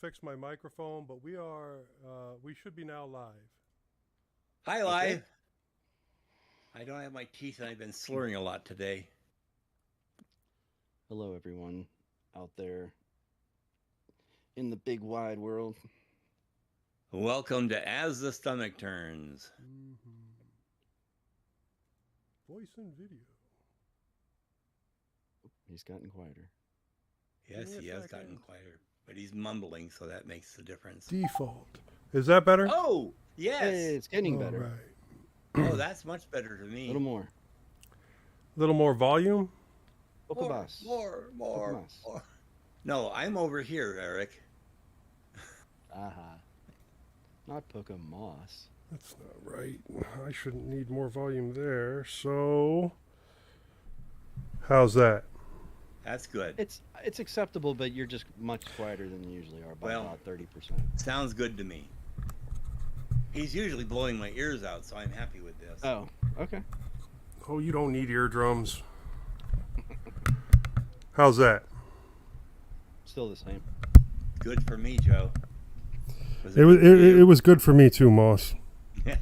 fix my microphone, but we should be now live. Hi, Okay. live. I don't have my teeth and I've been slurring a lot today. Hello, everyone out there in the big wide world. Welcome to As the Stomach Turns. Voice and video. He's gotten quieter. Yes, he has gotten quieter, but he's mumbling, so that makes the difference. Default. Is that better? Oh, Hey, yes. it's getting All better. right. Oh, that's much better to A me. little more. A little more volume. Poco más. More. más. No, I'm over here, Eric. Aha. Not Poco Moss. That's not right. I shouldn't need more volume there. So, how's that? That's good. It's acceptable, but you're just much quieter than you usually are by about 30%. Sounds good to me. He's usually blowing my ears out, so I'm happy with this. Oh, okay. Oh, you don't need eardrums. How's that? Still the same. Good for me, Joe. It was good for me too, Moss. Yeah.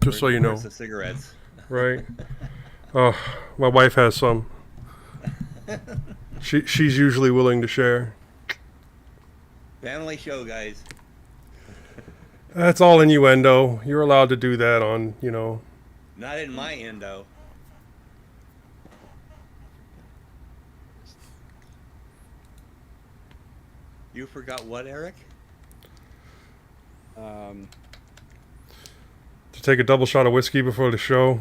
Just so you know. Where's the cigarettes? Right. Oh, my wife has some. She's usually willing to share. Family show, guys. That's all innuendo. You're allowed to do that on, Not in my endo. You forgot what, Eric? to take a double shot of whiskey before the show.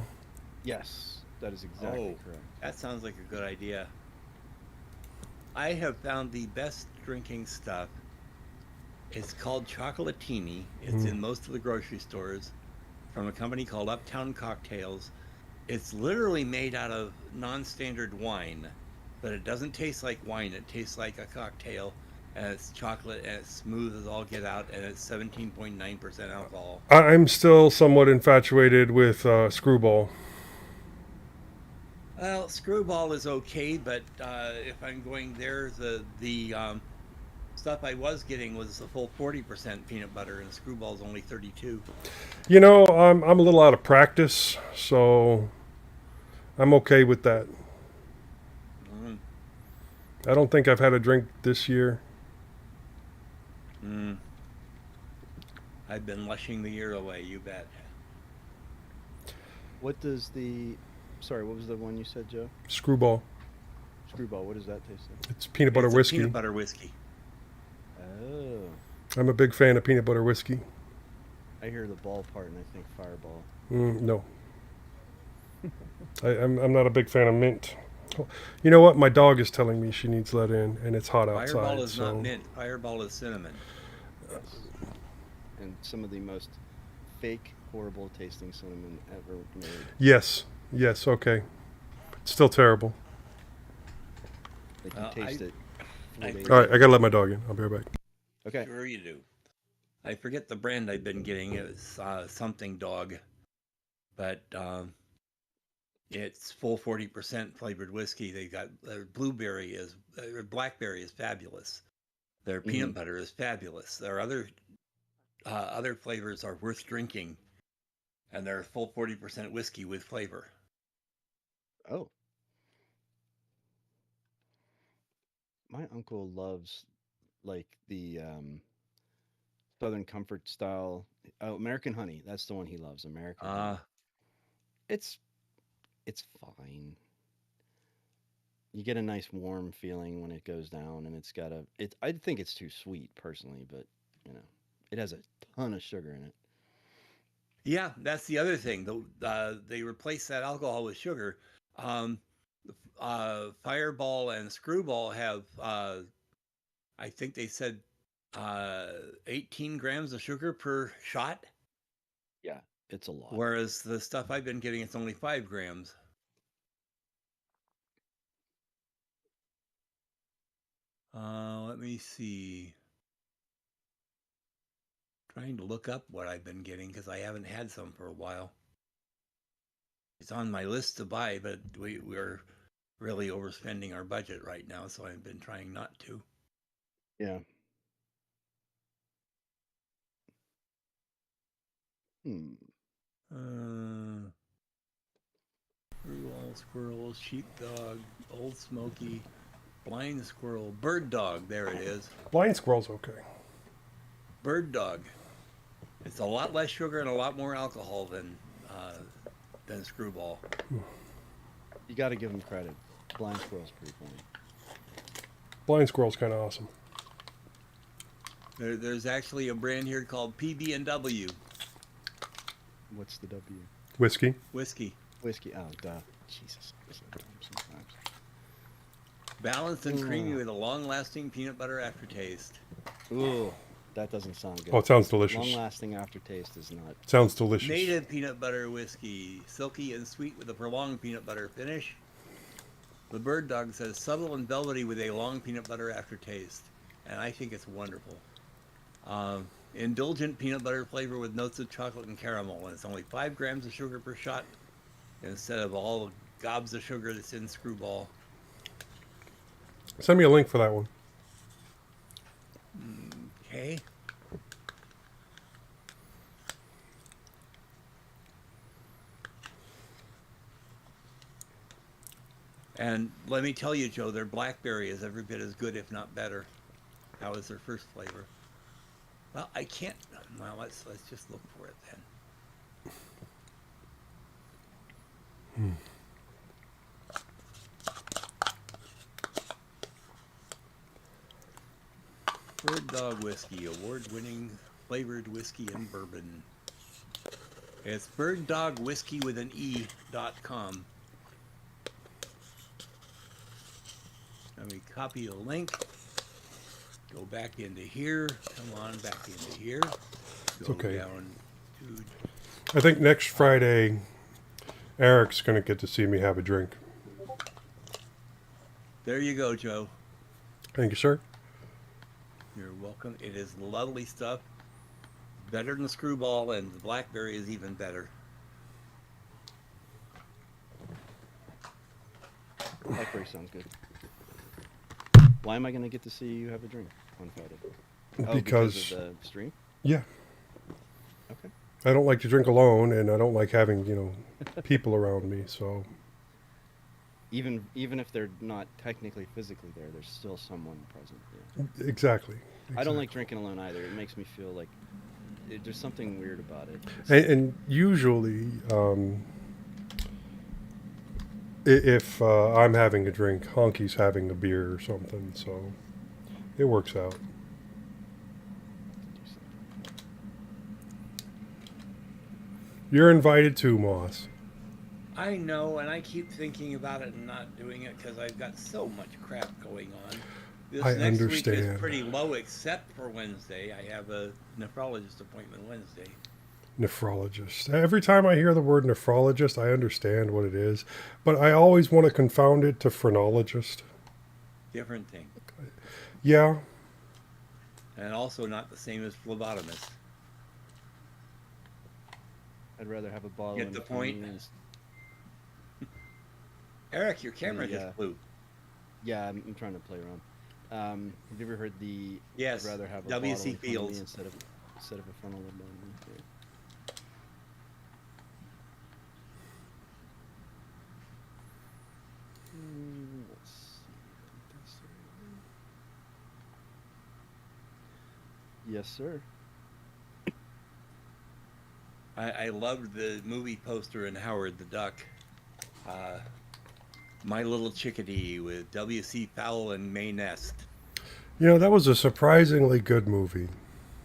Yes, that is exactly correct. That sounds like a good idea. I have found the best drinking stuff. It's called Chocolatini. It's in most of the grocery stores from a company called Uptown Cocktails. It's literally made out of non-standard wine, but it doesn't taste like wine. It tastes like a cocktail, and it's chocolate, and it's smooth as all get out, and it's 17.9% alcohol. I'm still somewhat infatuated with Screwball. Well, Screwball is okay, but if I'm going there, the stuff I was getting was a full 40% peanut butter, and Screwball's only 32. I'm a little out of practice, so I'm okay with that. Mm. I don't think I've had a drink this year. I've been lushing the year away, you bet. What does the... Sorry, what was the one you said, Joe? Screwball. Screwball, what does that taste like? It's peanut butter It's whiskey. Peanut butter whiskey. Oh. I'm a big fan of peanut butter whiskey. I hear the ball part and I think Fireball. No. I'm not a big fan of mint. You know what? My dog is telling me she needs let in, and it's hot outside. Fireball is so. not mint. Fireball is cinnamon. Yes. And some of the most fake, horrible tasting cinnamon ever made. Yes, okay. It's still terrible. Like you taste it. I All right, I gotta let my dog in. I'll be right back. Okay. Sure you do. I forget the brand I've been getting. It was something dog, but it's full 40% flavored whiskey. They got their blackberry is fabulous. Their peanut butter is fabulous. Their other flavors are worth drinking, and they're full 40% whiskey with flavor. Oh. My uncle loves like the Southern Comfort style. Oh, American Honey. That's the one he loves. American Honey. It's fine. You get a nice warm feeling when it goes down, and it's got a. I think it's too sweet personally, but it has a ton of sugar in it. Yeah, that's the other thing. They replace that alcohol with sugar. Fireball and Screwball have, I think they said, 18 grams of sugar per shot. Yeah, it's a lot. Whereas the stuff I've been getting, it's only 5 grams. Let me see. Trying to look up what I've been getting because I haven't had some for a while. It's on my list to buy, but we're really overspending our budget right now, so I've been trying not to. Yeah. Screwball, squirrel, sheepdog, old smoky, blind squirrel, bird dog. There it is. Blind squirrel's okay. Bird dog. It's a lot less sugar and a lot more alcohol than Screwball. You got to give him credit. Blind squirrel's pretty funny. Blind squirrel's kind of awesome. There's actually a brand here called PB&W. What's the W? Whiskey. Whiskey. Whiskey. Oh, duh. Jesus. Sometimes. Balanced and creamy with a long-lasting peanut butter aftertaste. Ooh, that doesn't sound good. Oh, it sounds delicious. Long-lasting aftertaste is not. Sounds delicious. Native peanut butter whiskey, silky and sweet with a prolonged peanut butter finish. The bird dog says subtle and velvety with a long peanut butter aftertaste, and I think it's wonderful. Indulgent peanut butter flavor with notes of chocolate and caramel, and it's only 5 grams of sugar per shot instead of all the gobs of sugar that's in Screwball. Send me a link for that one. Okay. And let me tell you, Joe, their blackberry is every bit as good, if not better. How is their first flavor? Well, I can't. Well, let's just look for it then. Bird Dog Whiskey, award-winning flavored whiskey and bourbon. It's birddogwhiskey.com. Let me copy a link. Go back into here. Come on, back into here. Go okay. down to... I think next Friday, Eric's going to get to see me have a drink. There you go, Joe. Thank you, sir. You're welcome. It is lovely stuff. Better than the Screwball, and the blackberry is even better. Blackberry sounds good. Why am I going to get to see you have a drink on Friday? Oh, because of the stream? Yeah. Okay. I don't like to drink alone, and I don't like having, people around me, so... Even if they're not technically physically there, there's still someone present. Yeah. Exactly. I don't like drinking alone either. It makes me feel like there's something weird about it. And usually, if I'm having a drink, Honky's having a beer or something, so it works out. You're invited too, Moss. I know, and I keep thinking about it and not doing it because I've got so much crap going on. This I next understand. week is pretty low except for Wednesday. I have a nephrologist appointment Wednesday. Nephrologist. Every time I hear the word nephrologist, I understand what it is, but I always want to confound it to phrenologist. Different thing. Yeah. And also not the same as phlebotomist. I'd rather have a bottle. Get the point? Eric, your camera just flew. Yeah, I'm trying to play around. Have you ever heard the? Yes. I'd rather have a W.C. bottle in front of me Fields instead of a frontal lobotomy. Yeah. Let's see. Yes, sir. I loved the movie poster in Howard the Duck. My Little Chickadee with W.C. Fowle and Mae Nest. That was a surprisingly good movie.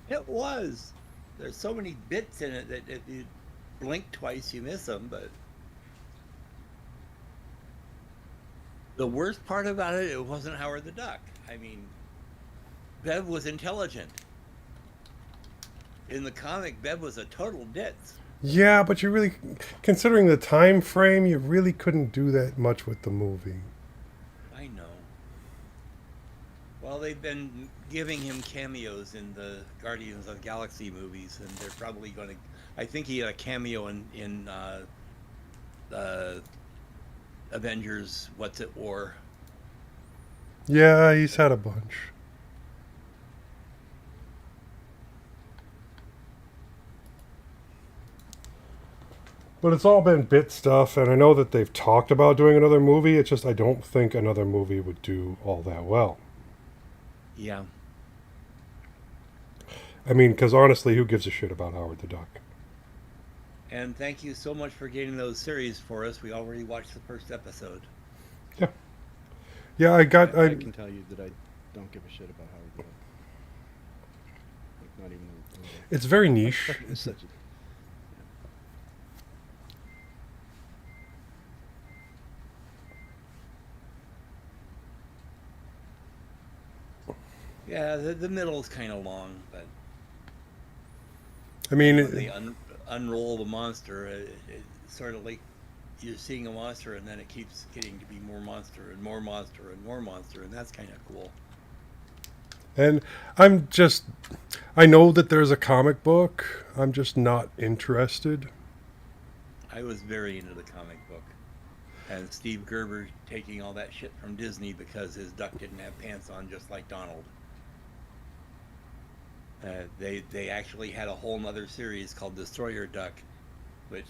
It was. There's so many bits in it that if you blink twice, you miss them. But the worst part about it, it wasn't Howard the Duck. I mean, Bev was intelligent. In the comic, Bev was a total ditz. Yeah, but you really, considering the time frame, you really couldn't do that much with the movie. I know. Well, they've been giving him cameos in the Guardians of the Galaxy movies, and they're probably going to... I think he had a cameo in Avengers What's at War. Yeah, he's had a bunch. But it's all been bit stuff, and I know that they've talked about doing another movie. It's just I don't think another movie would do all that well. Yeah. I mean, because honestly, who gives a shit about Howard the Duck? And thank you so much for getting those series for us. We already watched the first episode. Yeah, yeah. I got. I can tell you that I don't give a shit about Howard the Duck. Like, not even a little. It's very niche. It's such a, Yeah, the middle's kind of long, but I mean, when they unroll the monster, it's sort of like you're seeing a monster, and then it keeps getting to be more monster and more monster and more monster, and that's kind of cool. and I know that there's a comic book. I'm just not interested. I was very into the comic book, and Steve Gerber taking all that shit from Disney because his duck didn't have pants on, just like Donald. They actually had a whole nother series called Destroyer Duck, which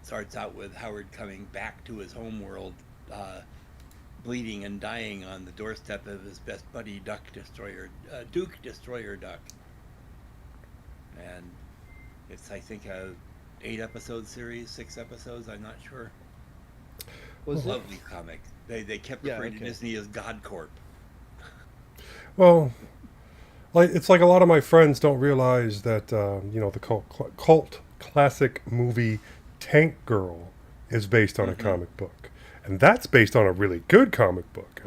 starts out with Howard coming back to his home world, bleeding and dying on the doorstep of his best buddy, Duke Destroyer Duck. And it's, I think, a 8-episode series, 6 episodes, I'm not sure. was it? Lovely comic. They kept referring to Disney as God Corp. Well, like it's like a lot of my friends don't realize that the cult classic movie Tank Girl is based on a comic book, and that's based on a really good comic book.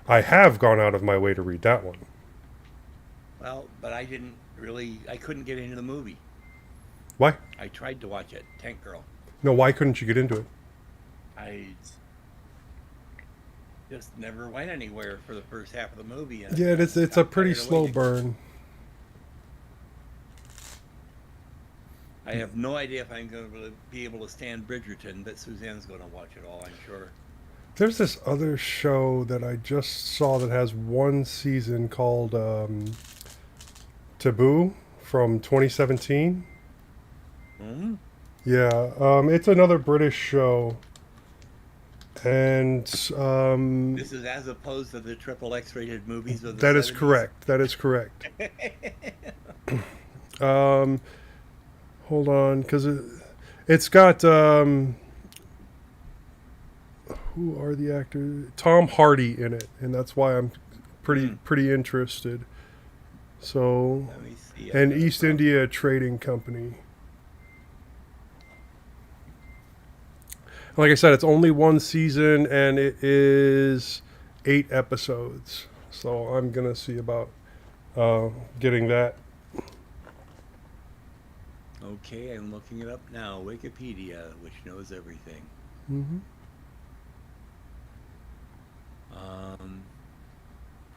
I have gone out of my way to read that one. Well, but I couldn't get into the movie. Why? I tried to watch it, Tank Girl. No, why couldn't you get into it? I just never went anywhere for the first half of the movie. And Yeah, it's a pretty slow burn. I have no idea if I'm going to be able to stand Bridgerton, but Suzanne's going to watch it all, I'm sure. There's this other show that I just saw that has one season called Taboo from 2017. Mm-hmm. Yeah, it's another British show, and This is as opposed to the triple X-rated movies of the that is 70s. correct. That is correct. Hold on, because it's got who are the actors? Tom Hardy in it, and that's why I'm pretty interested. So, Let me see. and East India Trading Company. Like I said, it's only one season, and it is 8 episodes. So I'm gonna see about getting that. Okay, I'm looking it up now. Wikipedia, which knows everything. Mm-hmm.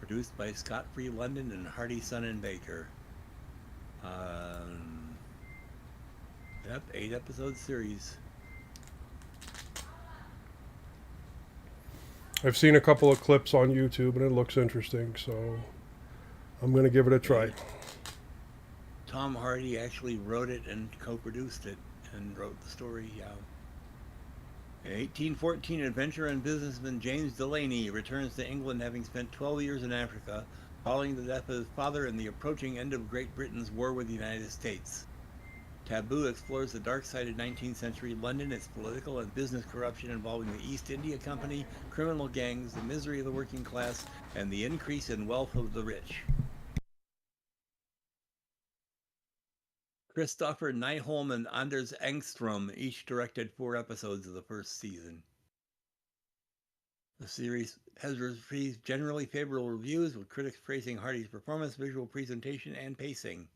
Produced by Scott Free London and Hardy Son and Baker. Yep, 8-episode series. I've seen a couple of clips on YouTube, and it looks interesting. So I'm gonna give it a try. Tom Hardy actually wrote it and co-produced it and wrote the story. Yeah. In 1814, adventurer and businessman James Delaney returns to England, having spent 12 years in Africa, following the death of his father and the approaching end of Great Britain's war with the United States. Taboo explores the dark side of 19th century London, its political and business corruption involving the East India Company, criminal gangs, the misery of the working class, and the increase in wealth of the rich. Christopher Nyholm and Anders Engstrom each directed 4 episodes of the first season. The series has received generally favorable reviews, with critics praising Hardy's performance, visual presentation, and pacing.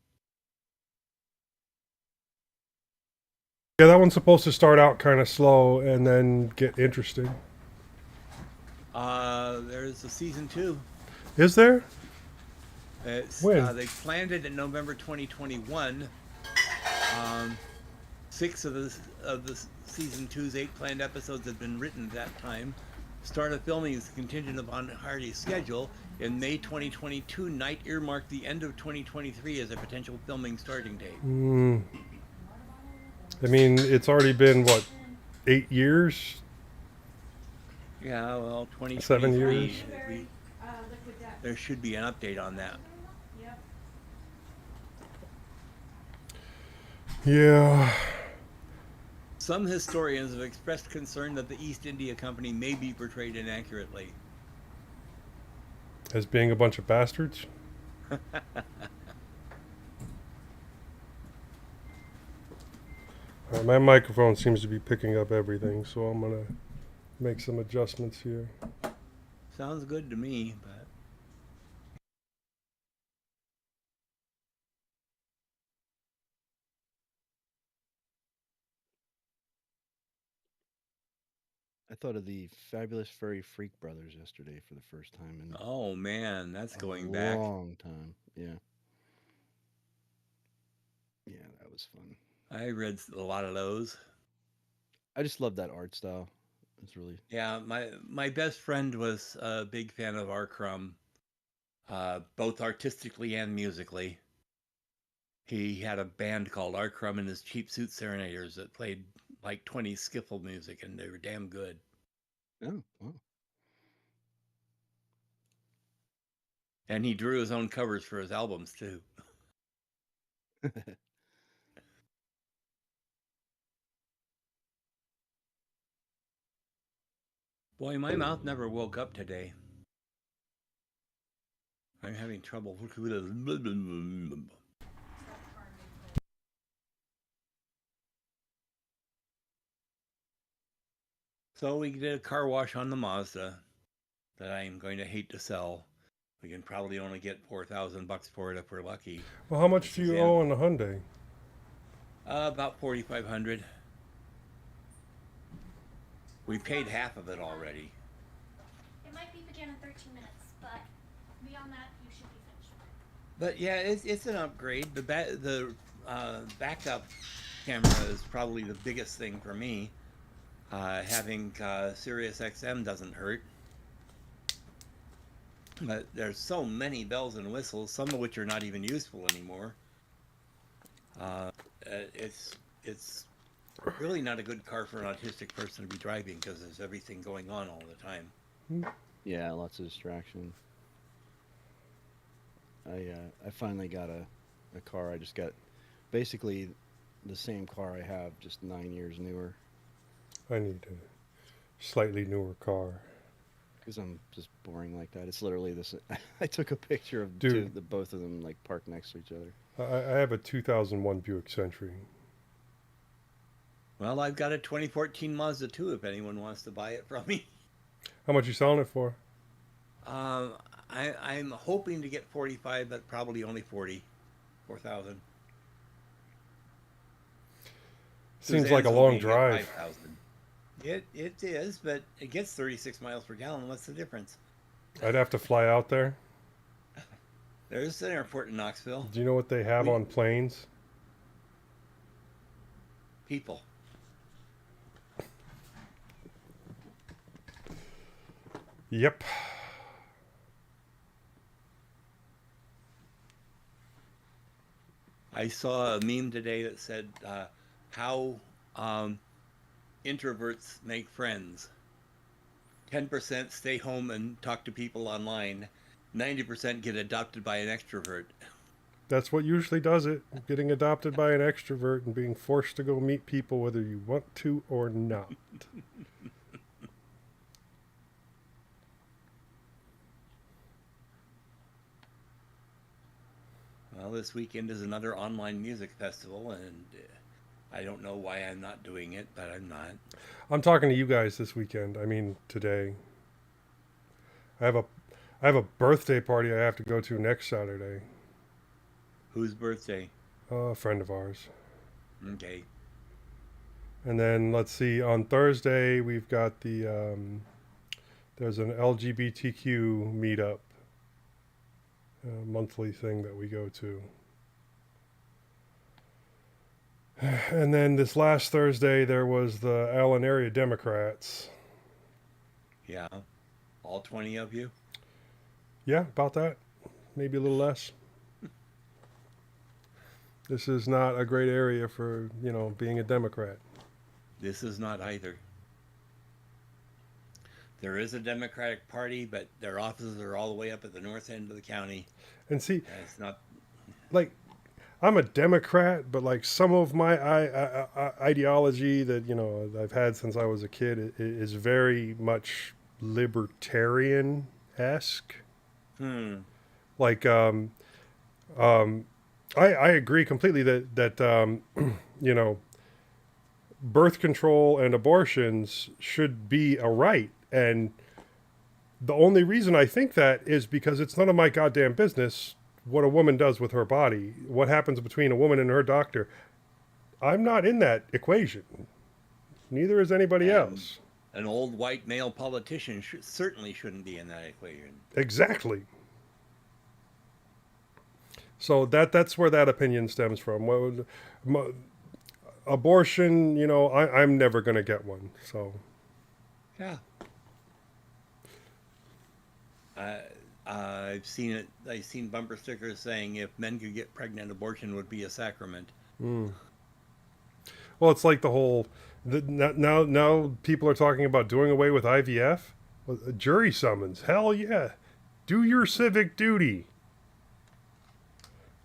Yeah, that one's supposed to start out kind of slow and then get interesting. There's a season 2. Is there? When? They planned it in November 2021. 6 of the season 2's 8 planned episodes had been written at that time. Start of filming is contingent upon Hardy's schedule. In May 2022, Knight earmarked the end of 2023 as a potential filming starting date. I mean, it's already been, what, 8 years? Yeah, well, 7 years? 2023, there should be an update on that. Yeah. Some historians have expressed concern that the East India Company may be portrayed inaccurately. As being a bunch of bastards? My microphone seems to be picking up everything, so I'm going to make some adjustments here. Sounds good to me, but I thought of the Fabulous Furry Freak Brothers yesterday for the first time in oh man, that's a going back. long time. Yeah. Yeah, that was fun. I read a lot of those. I just love that art style. It's really Yeah, my best friend was a big fan of R. Crumb, both artistically and musically. He had a band called R. Crumb and his Cheap Suit Serenaders that played like 20 skiffle music, and they were damn good. oh wow. And he drew his own covers for his albums too. Boy, my mouth never woke up today. I'm having trouble. So we did a car wash on the Mazda that I'm going to hate to sell. We can probably only get $4,000 for it if we're lucky. Well, how much do you owe on the Hyundai? About 4,500. We paid half of it already. It might be begin in 13 minutes, but beyond that, you should be finished. But yeah, it's an upgrade. The backup camera is probably the biggest thing for me. Having Sirius XM doesn't hurt. But there's so many bells and whistles, some of which are not even useful anymore. It's really not a good car for an autistic person to be driving because there's everything going on all the time. Yeah, lots of distraction. I finally got a car. I just got basically the same car I have, just 9 years newer. I need a slightly newer car. Because I'm just boring like that. It's literally this. I took a picture of both of them like parked next to each other. I have a 2001 Buick Century. Well, I've got a 2014 Mazda 2 if anyone wants to buy it from me. How much you selling it for? I'm hoping to get 45, but probably only 4,000. Seems like a long drive. 5,000. It is, but it gets 36 miles per gallon. What's the difference? I'd have to fly out there. There's an airport in Knoxville. Do you know what they have on planes? People. Yep. I saw a meme today that said how introverts make friends. 10% stay home and talk to people online. 90% get adopted by an extrovert. That's what usually does it. Getting adopted by an extrovert and being forced to go meet people whether you want to or not. Well, this weekend is another online music festival, and I don't know why I'm not doing it, but I'm not. I'm talking to you guys this weekend. I mean, today. I have a birthday party I have to go to next Saturday. Whose birthday? A friend of ours. Okay. And then let's see. On Thursday we've got the there's an LGBTQ meetup, monthly thing that we go to. And then this last Thursday there was the Allen Area Democrats. Yeah, all 20 of you. Yeah, about that. Maybe a little less. This is not a great area for, being a Democrat. This is not either. There is a Democratic Party, but their offices are all the way up at the north end of the county. And see, It's not. like, I'm a Democrat, but like some of my ideology that I've had since I was a kid is very much libertarian esque. Hmm. Like, um, I agree completely that you know birth control and abortions should be a right, and the only reason I think that is because it's none of my goddamn business what a woman does with her body, what happens between a woman and her doctor. I'm not in that equation. Neither is anybody And else. an old white male politician certainly shouldn't be in that equation. Exactly. So that's where that opinion stems from. Abortion, I'm never going to get one. So Yeah. Uh, I've seen it. I've seen bumper stickers saying if men could get pregnant, abortion would be a sacrament. well, it's like the whole now people are talking about doing away with IVF. Well, a jury summons. Hell yeah. Do your civic duty.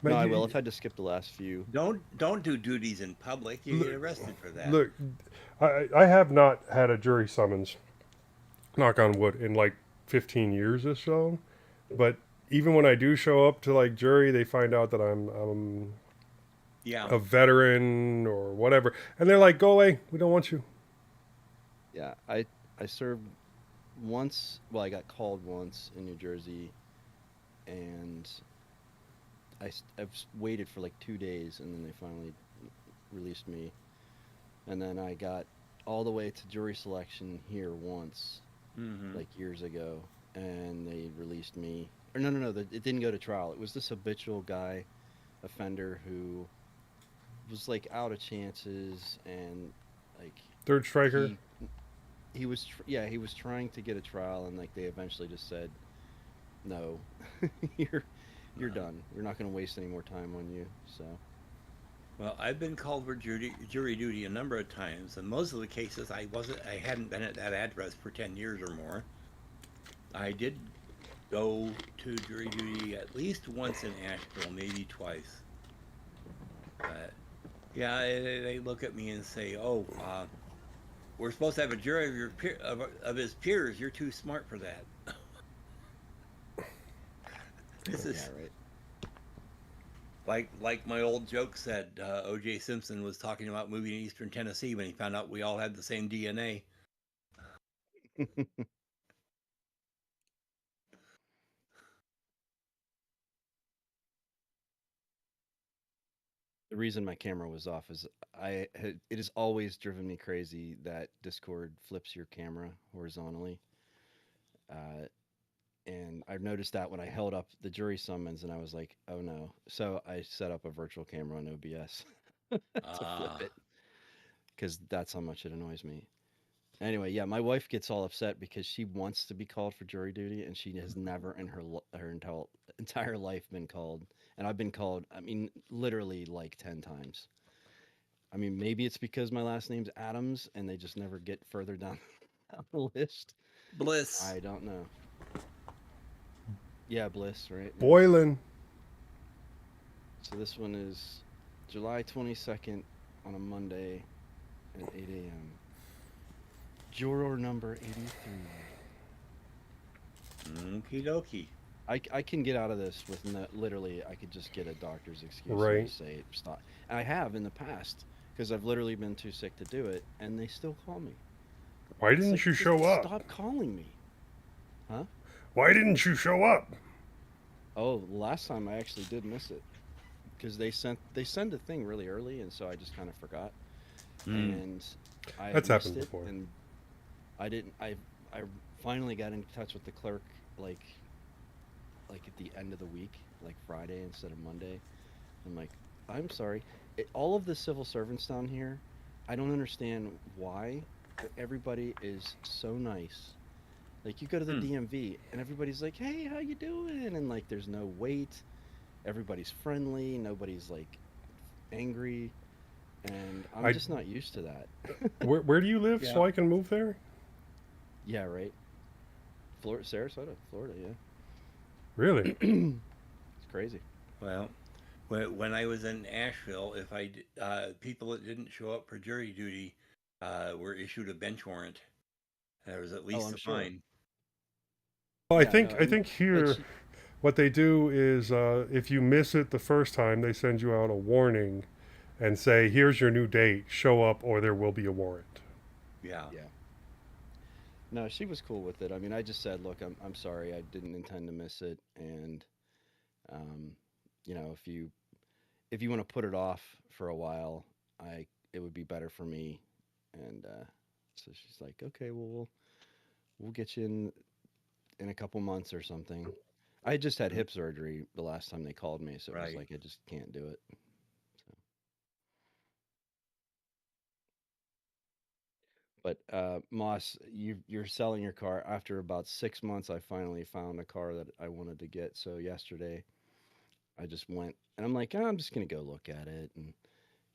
No, Man, I will. I've had to skip the last few. Don't do duties in public. You get arrested for that. look, I have not had a jury summons, knock on wood, in like 15 years or so. But even when I do show up to like jury, they find out that I'm Yeah. a veteran or whatever, and they're like, "Go away, we don't want you." Yeah, I served once. Well, I got called once in New Jersey, and I've waited for like 2 days, and then they finally released me. And then I got all the way to jury selection here once, Mm-hmm. like years ago, and they released me. Or no, it didn't go to trial. It was this habitual guy, offender who was like out of chances, and like Third striker. he yeah, he was trying to get a trial, and like they eventually just said no. you're you're done. We're not going to waste any more time on you. So Well, I've been called for jury duty a number of times, and most of the cases I hadn't been at that address for 10 years or more. I did go to jury duty at least once in Asheville, maybe twice. But yeah, they look at me and say, "Oh, we're supposed to have a jury of of his peers. You're too smart for that." This yeah, is right. like my old joke said. O.J. Simpson was talking about moving to Eastern Tennessee when he found out we all had the same DNA. The reason my camera was off is it has always driven me crazy that Discord flips your camera horizontally. Uh, and I've noticed that when I held up the jury summons, and I was like, oh no. So I set up a virtual camera on OBS to flip Ah, it because that's how much it annoys me. Anyway, yeah, my wife gets all upset because she wants to be called for jury duty, and she has never in her entire life been called. And I've been called, I mean, literally like 10 times. I mean, maybe it's because my last name's Adams and they just never get further down, down the list. Bliss. I don't know. Yeah, Bliss, right? Yeah. Boylan. So this one is July 22nd on a Monday at 8 a.m. Juror number 83. Okie dokie. I can get out of this with literally, I could just get a doctor's excuse and Right. just say stop. And I have in the past because I've literally been too sick to do it, and they still call me. Why It's didn't like, you just show up? stop calling me. Huh? Why didn't you show up? Oh, last time I actually did miss it because they send a thing really early, and so I just kind of forgot, and I That's missed happened it, before. and I didn't. I finally got in touch with the clerk like at the end of the week, like Friday instead of Monday. I'm like, I'm sorry. All of the civil servants down here, I don't understand why, but everybody is so nice Like you go to the Hmm. DMV and everybody's like, "Hey, how you doing?" And like there's no wait. Everybody's friendly, nobody's like angry, and I'm I just not used to that. where do you live Yeah. so I can move there? Yeah, right. Florida, Sarasota, Florida, yeah. Really? It's crazy. Well, when I was in Asheville, if people that didn't show up for jury duty were issued a bench warrant. There was at Oh, least I'm a sure. fine. Well, Yeah, no, I and think like here she, what they do is if you miss it the first time, they send you out a warning and say, "Here's your new date. Show up, or there will be a warrant." Yeah. yeah. No, she was cool with it. I mean, I just said, "Look, I'm sorry. I didn't intend to miss it, and um, if you want to put it off for a while, I it would be better for me." And so she's like, "Okay, well, we'll get you in a couple months or something." I had just had Mm. hip surgery the last time they called me, so it was Right. like I just can't do it. So, but Moss, you're selling your car after about 6 months. I finally found a car that I wanted to get. So yesterday, I just went and I'm like, "Oh, I'm just gonna go look at it, and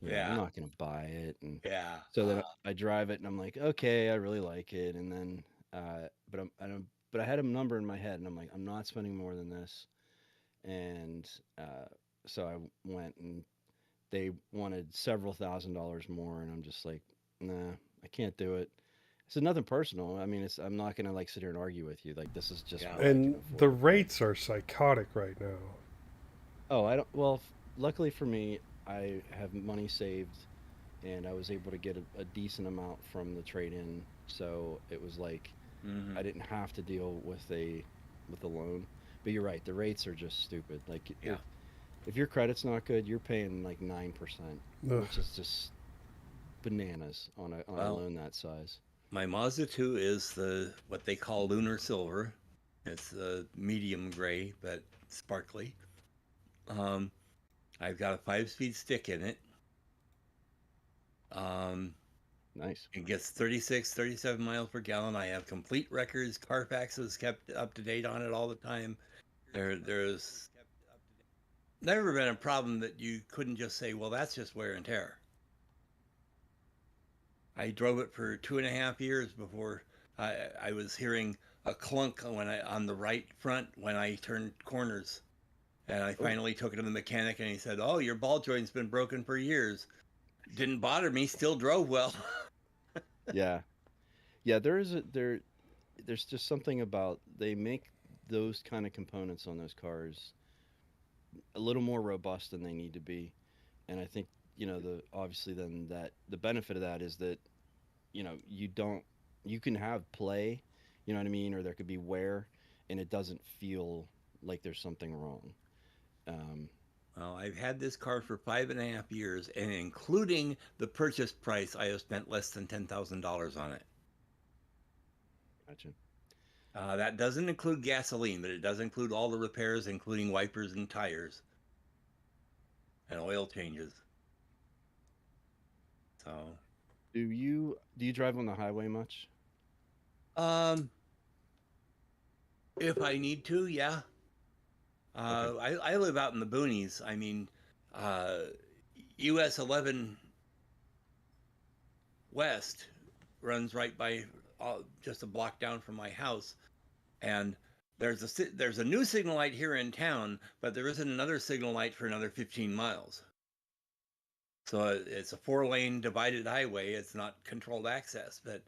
I'm Yeah. not gonna buy it." And Yeah. so then I drive it, and I'm like, "Okay, I really like it." And then, but I had a number in my head, and I'm like, "I'm not spending more than this." And uh, so I went, and they wanted several $1,000s more, and I'm just like, "Nah, I can't do it." It's nothing personal. I mean, I'm not gonna like sit here and argue with you. Like this is just Yeah. what I can And the afford. But rates are psychotic right now. oh, I don't. Well, luckily for me, I have money saved, and I was able to get a decent amount from the trade-in. So it was like Hmm. I didn't have to deal with a loan. But you're right, the rates are just stupid. Like Yeah. if your credit's not good, you're paying like 9%, Ugh. which is just bananas on a Well, loan that size. my Mazda 2 is the what they call lunar silver. It's medium gray but sparkly. Um, I've got a 5-speed stick in it. Um, Nice. it gets 36, 37 miles per gallon. I have complete records. Carfax is kept up to date on it all the time. There's never been a problem that you couldn't just say, well, that's just wear and tear. I drove it for 2.5 years before I was hearing a clunk on the right front when I turned corners. And I Oh, finally took it to the mechanic, and he said, "Oh, your ball joint's been broken for years. Didn't bother me. Still drove well." yeah. Yeah, there's just something about they make those kind of components on those cars a little more robust than they need to be. And I think, the obviously then that the benefit of that is that, you don't you can have play, you know what I mean, or there could be wear and it doesn't feel like there's something wrong. Um, Well, I've had this car for 5.5 years, and including the purchase price, I have spent less than $10,000 on it. gotcha. That doesn't include gasoline, but it does include all the repairs, including wipers and tires and oil changes. So, Do you drive on the highway much? um, if I need to, yeah. Okay. I live out in the boonies. I mean, uh, US 11 West runs right by, just a block down from my house, and there's a new signal light here in town, but there isn't another signal light for another 15 miles. So it's a 4-lane divided highway. It's not controlled access, but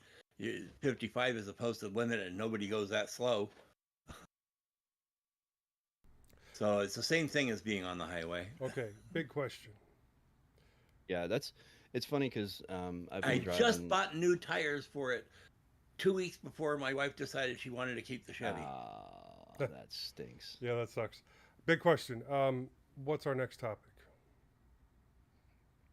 55 is a posted limit, and nobody goes that slow. So it's the same thing as being on the highway. Okay, big question. Yeah, it's funny because I've I been just driving. bought new tires for it 2 weeks before my wife decided she wanted to keep the Chevy. Ah, that stinks. Yeah, that sucks. Big question. What's our next topic?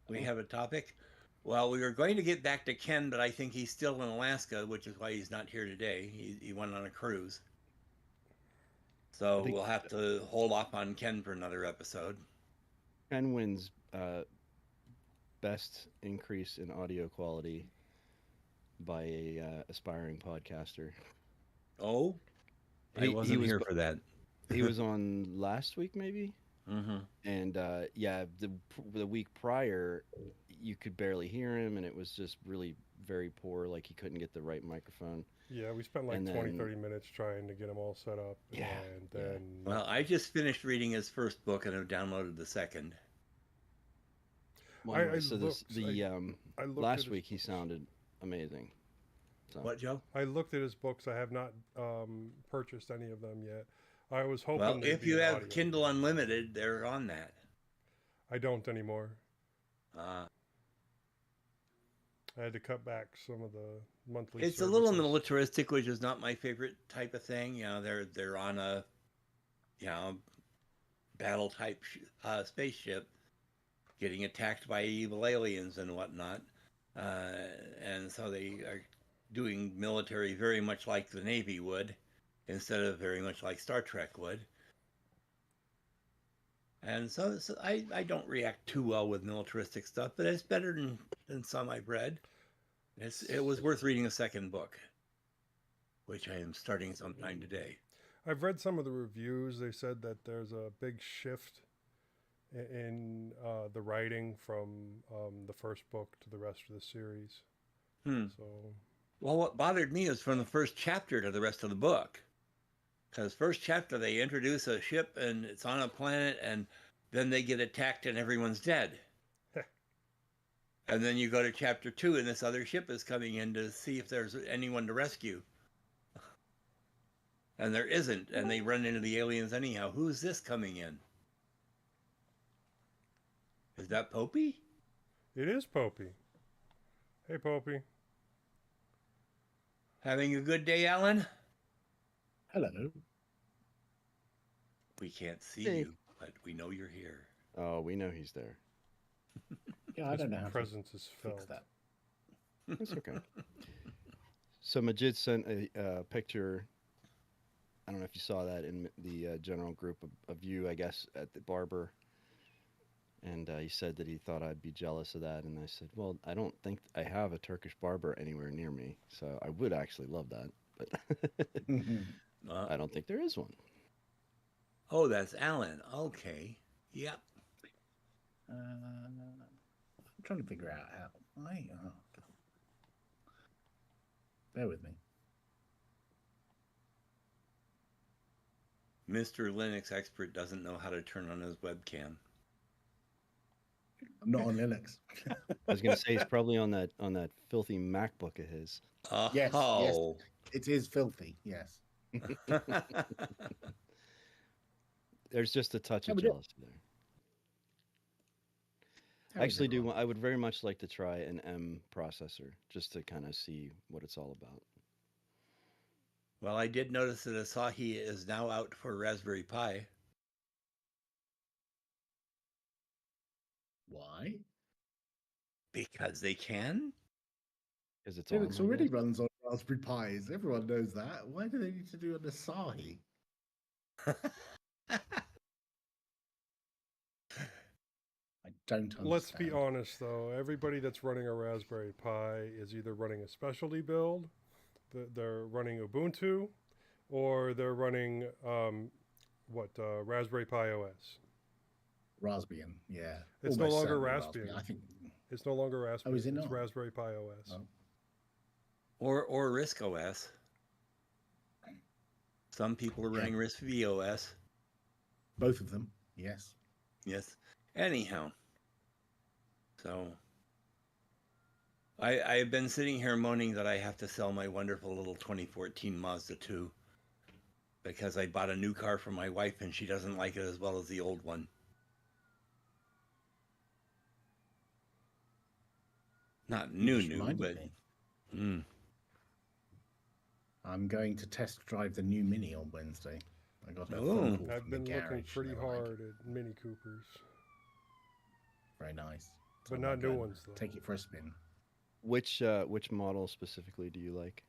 We Oh, have a topic. Well, we were going to get back to Ken, but I think he's still in Alaska, which is why he's not here today. He went on a cruise. I So think we'll have to hold off on Ken for another episode. Ken wins best increase in audio quality by a aspiring podcaster. Oh, I He wasn't was here for that. he was on last week maybe, Mm-hmm. and yeah, the week prior, you could barely hear him, and it was just really very poor. Like he couldn't get the right microphone, Yeah, we spent like and 20, then 30 minutes trying to get them all set up, yeah, and yeah. then Well, I just finished reading his first book and have downloaded the second. Well, I anyway, so this looked. the I looked at last his week he books. sounded amazing. So What, Joe? I looked at his books. I have not purchased any of them yet. I was Well, hoping they'd if be you an have audio. Kindle Unlimited, they're on that. I don't anymore. Uh, I had to cut back some of the monthly it's a little services. militaristic, which is not my favorite type of thing. They're on a you know battle type spaceship, getting attacked by evil aliens and whatnot, and so they are doing military very much like the Navy would, instead of very much like Star Trek would. And so I don't react too well with militaristic stuff, but it's better than some I've read. It was worth reading a second book, which I am starting sometime today. I've read some of the reviews. They said that there's a big shift in the writing from the first book to the rest of the series. Hmm. So Well, what bothered me is from the first chapter to the rest of the book. Because first chapter they introduce a ship and it's on a planet, and then they get attacked and everyone's dead. And then you go to chapter 2 and this other ship is coming in to see if there's anyone to rescue. And there isn't, and they run into the aliens anyhow. Who's this coming in? Is that Popey? it is Popey. Hey, Popey. Having a good day, Alan? Hello. We can't see Hey. you, but we know you're here. Oh, we know he's there. Yeah, I His don't know how to presence is fix felt. that. It's okay. So Majid sent a picture. I don't know if you saw that in the general group of you, I guess, at the barber. And he said that he thought I'd be jealous of that. And I said, well, I don't think I have a Turkish barber anywhere near me. So I would actually love that. But I don't think there is one. Oh, that's Alan. Okay. Yep. I'm trying to figure out how. Oh, God. Bear with me. Mr. Linux expert doesn't know how to turn on his webcam. I'm not on Linux. I was going to say he's probably on that filthy MacBook of his. Yes, Oh. it is filthy. Yes. There's just a touch How of we do- jealousy there. How I is actually do. everyone? I would very much like to try an M processor just to kind of see what it's all about. Well, I did notice that Asahi is now out for Raspberry Pi. Why? Because they can? Because it's Linux ARM, I already guess. runs on Raspberry Pis. Everyone knows that. Why do they need to do an Asahi? I don't understand. Let's be honest, though. Everybody that's running a Raspberry Pi is either running a specialty build, they're running Ubuntu, or they're running Raspberry Pi OS. Raspbian, yeah. It's no Almost longer certainly Raspbian. I think. It's no longer Raspbian. Oh, is it It's not? Raspberry Pi OS. Oh. Or RISC OS. Some people are running RISC VOS. Both of them, yes. Yes. Anyhow. So I've been sitting here moaning that I have to sell my wonderful little 2014 Mazda 2 because I bought a new car for my wife and she doesn't like it as well as the old one. Not You just new, reminded but me. I'm going to test drive the new Mini on Wednesday. I got a phone call I've from the been garage. looking pretty They were like, hard at Mini Coopers, very nice. but I'm not gonna new go and ones, though. Take it for a spin. Which model specifically do you like?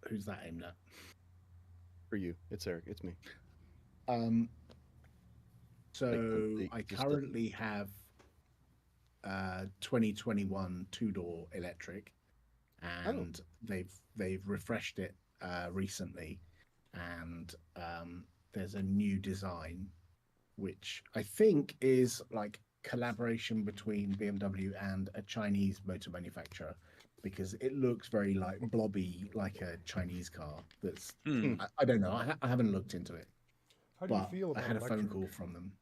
Who's that aimed at? For you, it's Eric. It's me. So I currently have 2021 two-door electric, and they've refreshed it recently, and there's a new design which I think is like collaboration between BMW and a Chinese motor manufacturer, because it looks very like blobby, like a Chinese car. That's Hmm. I don't know. I haven't looked into it, How do you but feel I about had a phone electric? call from them.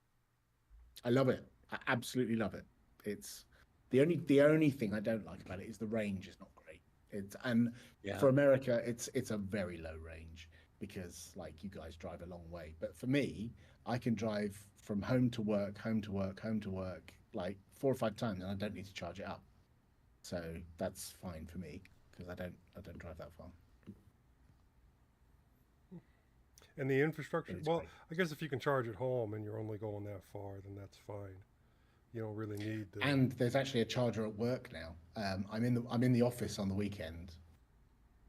I love it. I absolutely love it. It's the only thing I don't like about it is the range is not great. It's and Yeah. for America, it's a very low range because like you guys drive a long way. But for me, I can drive from home to work, home to work, home to work like 4 or 5 times, and I don't need to charge it up. So that's fine for me because I don't drive that far. And the But infrastructure, it's well, great. I guess if you can charge at home and you're only going that far, then that's fine. You don't really need the. And there's actually a charger at work now. I'm in the office on the weekend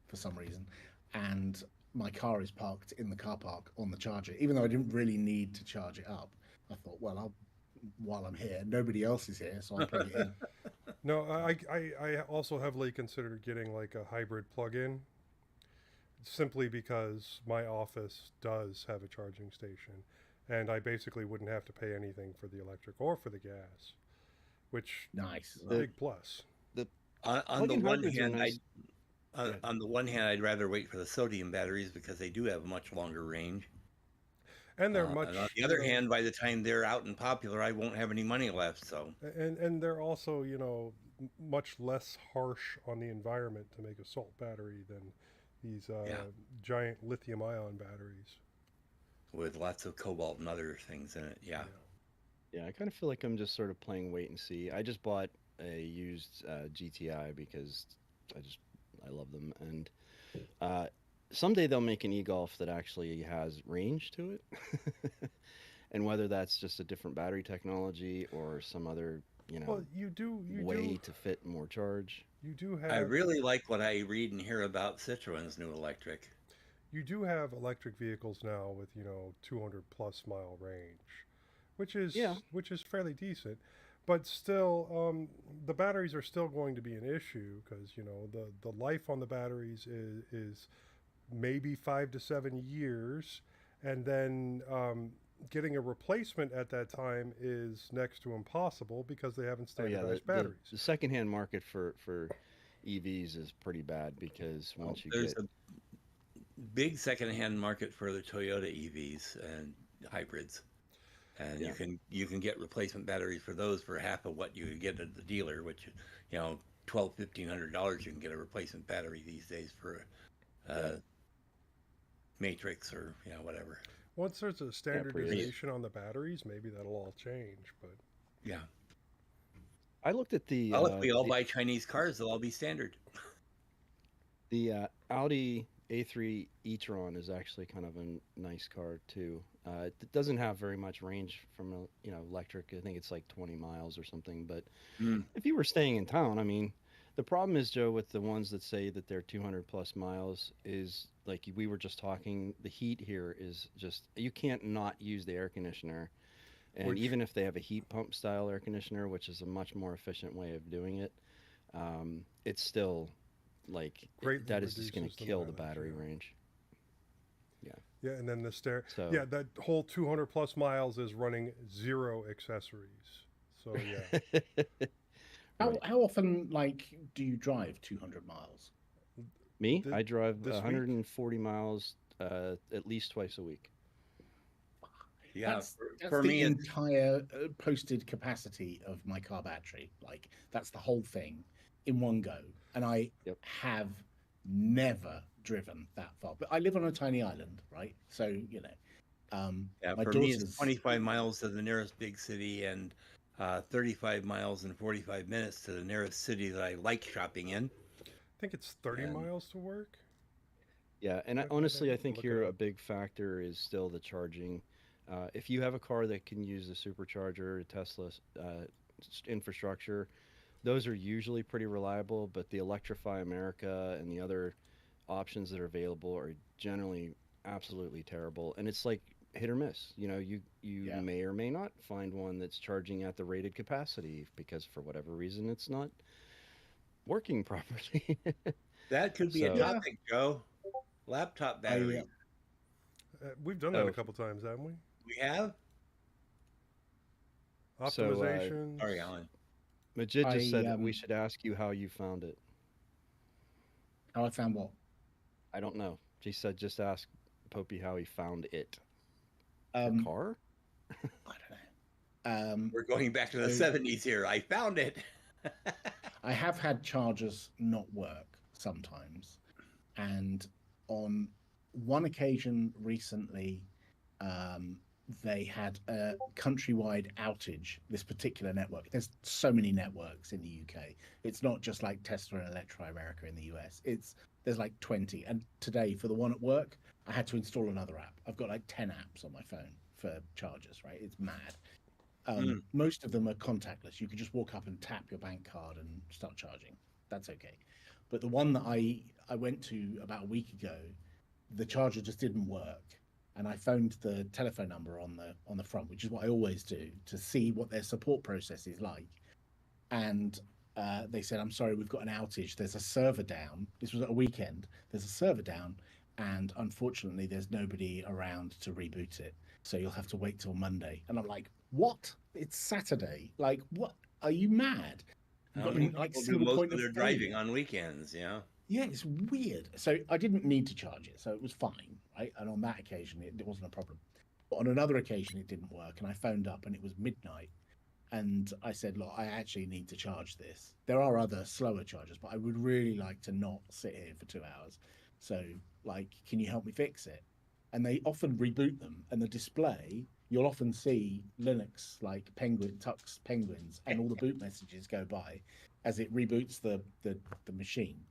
for some reason, and my car is parked in the car park on the charger, even though I didn't really need to charge it up. I thought, well, while I'm here, nobody else is here, so I'll plug it in. No, I also heavily considered getting like a hybrid plug-in, simply because my office does have a charging station, and I basically wouldn't have to pay anything for the electric or for the gas, which Nice. is a big plus. The On the plug-in one hybrids are hand, nice. Yeah. on the one hand, I'd rather wait for the sodium batteries because they do have a much longer range. And they're And on much, the other hand, by the time they're out and popular, I won't have any money left. So and they're also, much less harsh on the environment to make a salt battery than these yeah, giant lithium-ion batteries. with lots of cobalt and other things in it. Yeah. Yeah, I kind of feel like I'm just sort of playing wait and see. I just bought a used GTI because I just I love them, and uh, someday they'll make an e-Golf that actually has range to it, and whether that's just a different battery technology or some other Well, way to fit more charge. you do I have really like what I read and hear about Citroen's new electric. you do have electric vehicles now with 200 plus mile range, which is Yeah, which is fairly decent, but still, the batteries are still going to be an issue because the life on the batteries is maybe 5 to 7 years, and then getting a replacement at that time is next to impossible because they haven't oh yeah, standardized batteries. the secondhand market for EVs is pretty bad because Well, once you there's get a big secondhand market for the Toyota EVs and hybrids, and yeah, you can get replacement batteries for those for half of what you could get at the dealer, which you know, $1,200-$1,500 you can get a replacement battery these days for yeah, uh, Matrix or whatever. Once there's a yeah, Prius. standardization on the batteries, maybe that'll all change. But Yeah. I looked at Well, if we all buy Chinese cars, they'll all be standard. the Audi A3 e-tron is actually kind of a nice car too. It doesn't have very much range from electric. I think it's like 20 miles or something. But Mm. if you were staying in town, I mean, the problem is, Joe, with the ones that say that they're 200 plus miles is like we were just talking. The heat here is just you can't not use the air conditioner. And which even if they have a heat pump style air conditioner, which is a much more efficient way of doing it, it's still like greatly that is just going to reduces the kill the mileage. battery Yeah. range. Yeah. Yeah, and then the stair. So Yeah, that whole 200 plus miles is running zero accessories. So yeah, How right. how often like do you drive 200 miles? Me, Th- I drive this week 140 miles at least twice a week. Yeah, That's for the me, it's entire posted capacity of my car battery. Like that's the whole thing in one go. And I Yep. have never driven that far. But I live on a tiny island, right? So yeah, my for me it's daughter's 25 miles to the nearest big city and 35 miles and 45 minutes to the nearest city that I like shopping in. I think it's 30 And miles to work. Yeah, and honestly, I think Look it here a up. big factor is still the charging. If you have a car that can use the supercharger, Tesla infrastructure, those are usually pretty reliable. But the Electrify America and the other options that are available are generally absolutely terrible. And it's like hit or miss. You yeah. may or may not find one that's charging at the rated capacity because for whatever reason it's not working properly. That could be a So, Yeah. topic, Joe. Laptop batteries. We've done that oh, a couple times, haven't we? We have? so Sorry, Optimizations. Alan. Majid just I said we should ask you how you found it. how I found what? I don't know. She said just ask Popey how he found it. Your Um, car? I don't know. We're going back to the So 70s here. I found it. I have had chargers not work sometimes, and on one occasion recently, um, they had a countrywide outage. This particular network. There's so many networks in the UK. It's not just like Tesla and Electri America in the US. There's like 20. And today for the one at work, I had to install another app. I've got like 10 apps on my phone for chargers. Right? It's mad. Most of them are contactless. You can just walk up and tap your bank card and start charging. That's okay. But the one that I went to about a week ago, the charger just didn't work, and I phoned the telephone number on the front, which is what I always do to see what their support process is like. And they said, "I'm sorry, we've got an outage. There's a server down. This was at a weekend. There's a server down, and unfortunately, there's nobody around to reboot it. So you'll have to wait till Monday." And I'm like, "What? It's Saturday. Like, what? Are you mad? You've How got many like people do single most point of of their failure." driving on weekends? Yeah. Yeah, it's weird. So I didn't need to charge it, so it was fine, right? And on that occasion, it wasn't a problem. But on another occasion, it didn't work, and I phoned up, and it was midnight, and I said, "Look, I actually need to charge this. There are other slower chargers, but I would really like to not sit here for 2 hours. So, like, can you help me fix it?" And they often reboot them, and the display you'll often see Linux like Penguin Tux Penguins, and all the boot messages go by as it reboots the machine,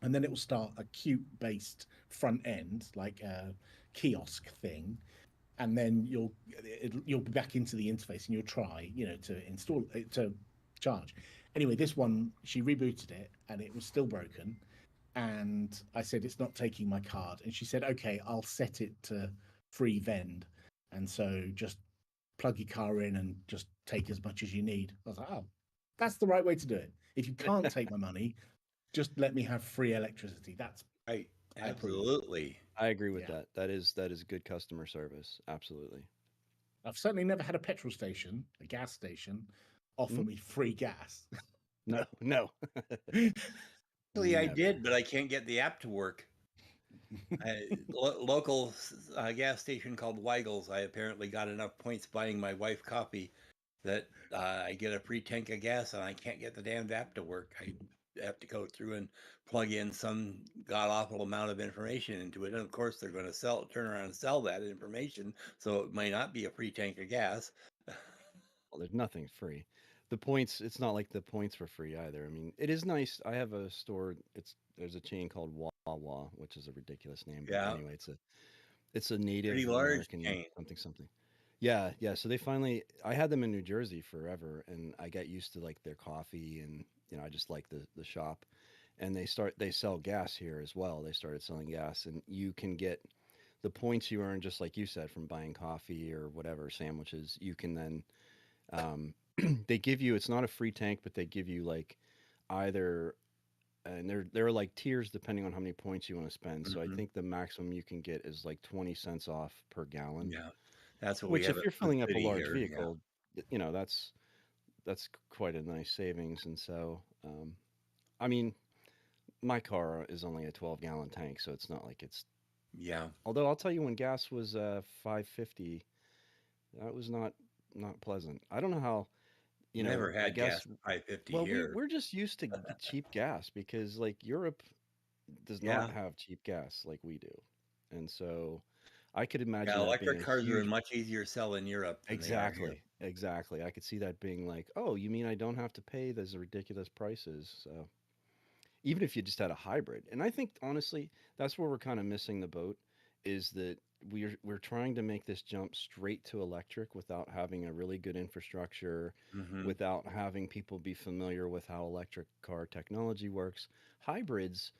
and then it will start a Qt based front end like a kiosk thing, and then you'll be back into the interface and you'll try to install it to charge. Anyway, this one she rebooted it and it was still broken, and I said it's not taking my card, and she said okay, I'll set it to free vend, and so just plug your car in and just take as much as you need. I was like, oh, that's the right way to do it. If you can't take my money, just let me have free electricity. That's Right. I approve. Absolutely. I agree with Yeah. that. That is good customer service. Absolutely. I've certainly never had a petrol station, a gas station, offer Mhm. me free gas. No, no. Actually, I Never. did, but I can't get the app to work. Local gas station called Weigel's. I apparently got enough points buying my wife coffee that I get a free tank of gas, and I can't get the damn app to work. I have to go through and plug in some god awful amount of information into it, and of course they're going to turn around and sell that information, so it may not be a free tank of gas. Well, there's nothing free. The points, it's not like the points were free either. I mean, it is nice. I have a store, there's a chain called Wawa, which is a ridiculous name, but Yeah, anyway, it's a native pretty large American chain. something. Yeah, yeah. So they finally, I had them in New Jersey forever, and I got used to like their coffee, and I just like the shop. And they sell gas here as well. They started selling gas, and you can get the points you earn just like you said from buying coffee or whatever sandwiches. You can then they give you, it's not a free tank, but they give you like either, and there are like tiers depending on how many points you want to spend. So I Mhm. think the maximum you can get is like 20 cents off per gallon, Yeah, that's what we which have if at you're Flint filling up a City large here. Yeah, vehicle, that's quite a nice savings. And so, I mean, my car is only a 12-gallon tank, so it's not like it's. yeah. Although I'll tell you, when gas was 5.50, that was not pleasant. I don't know how. Never I had gas guess. at 550 Well, here. we're just used to cheap gas because like Europe does not Yeah, have cheap gas like we do, and so I could imagine yeah. that being Electric a cars are a huge. much easier sell in Europe than they are here. Exactly. I could see that being like, oh, you mean I don't have to pay those ridiculous prices? So even if you just had a hybrid. And I think honestly, that's where we're kind of missing the boat is that we're trying to make this jump straight to electric without having a really good infrastructure, Hmm. without having people be familiar with how electric car technology works. Hybrids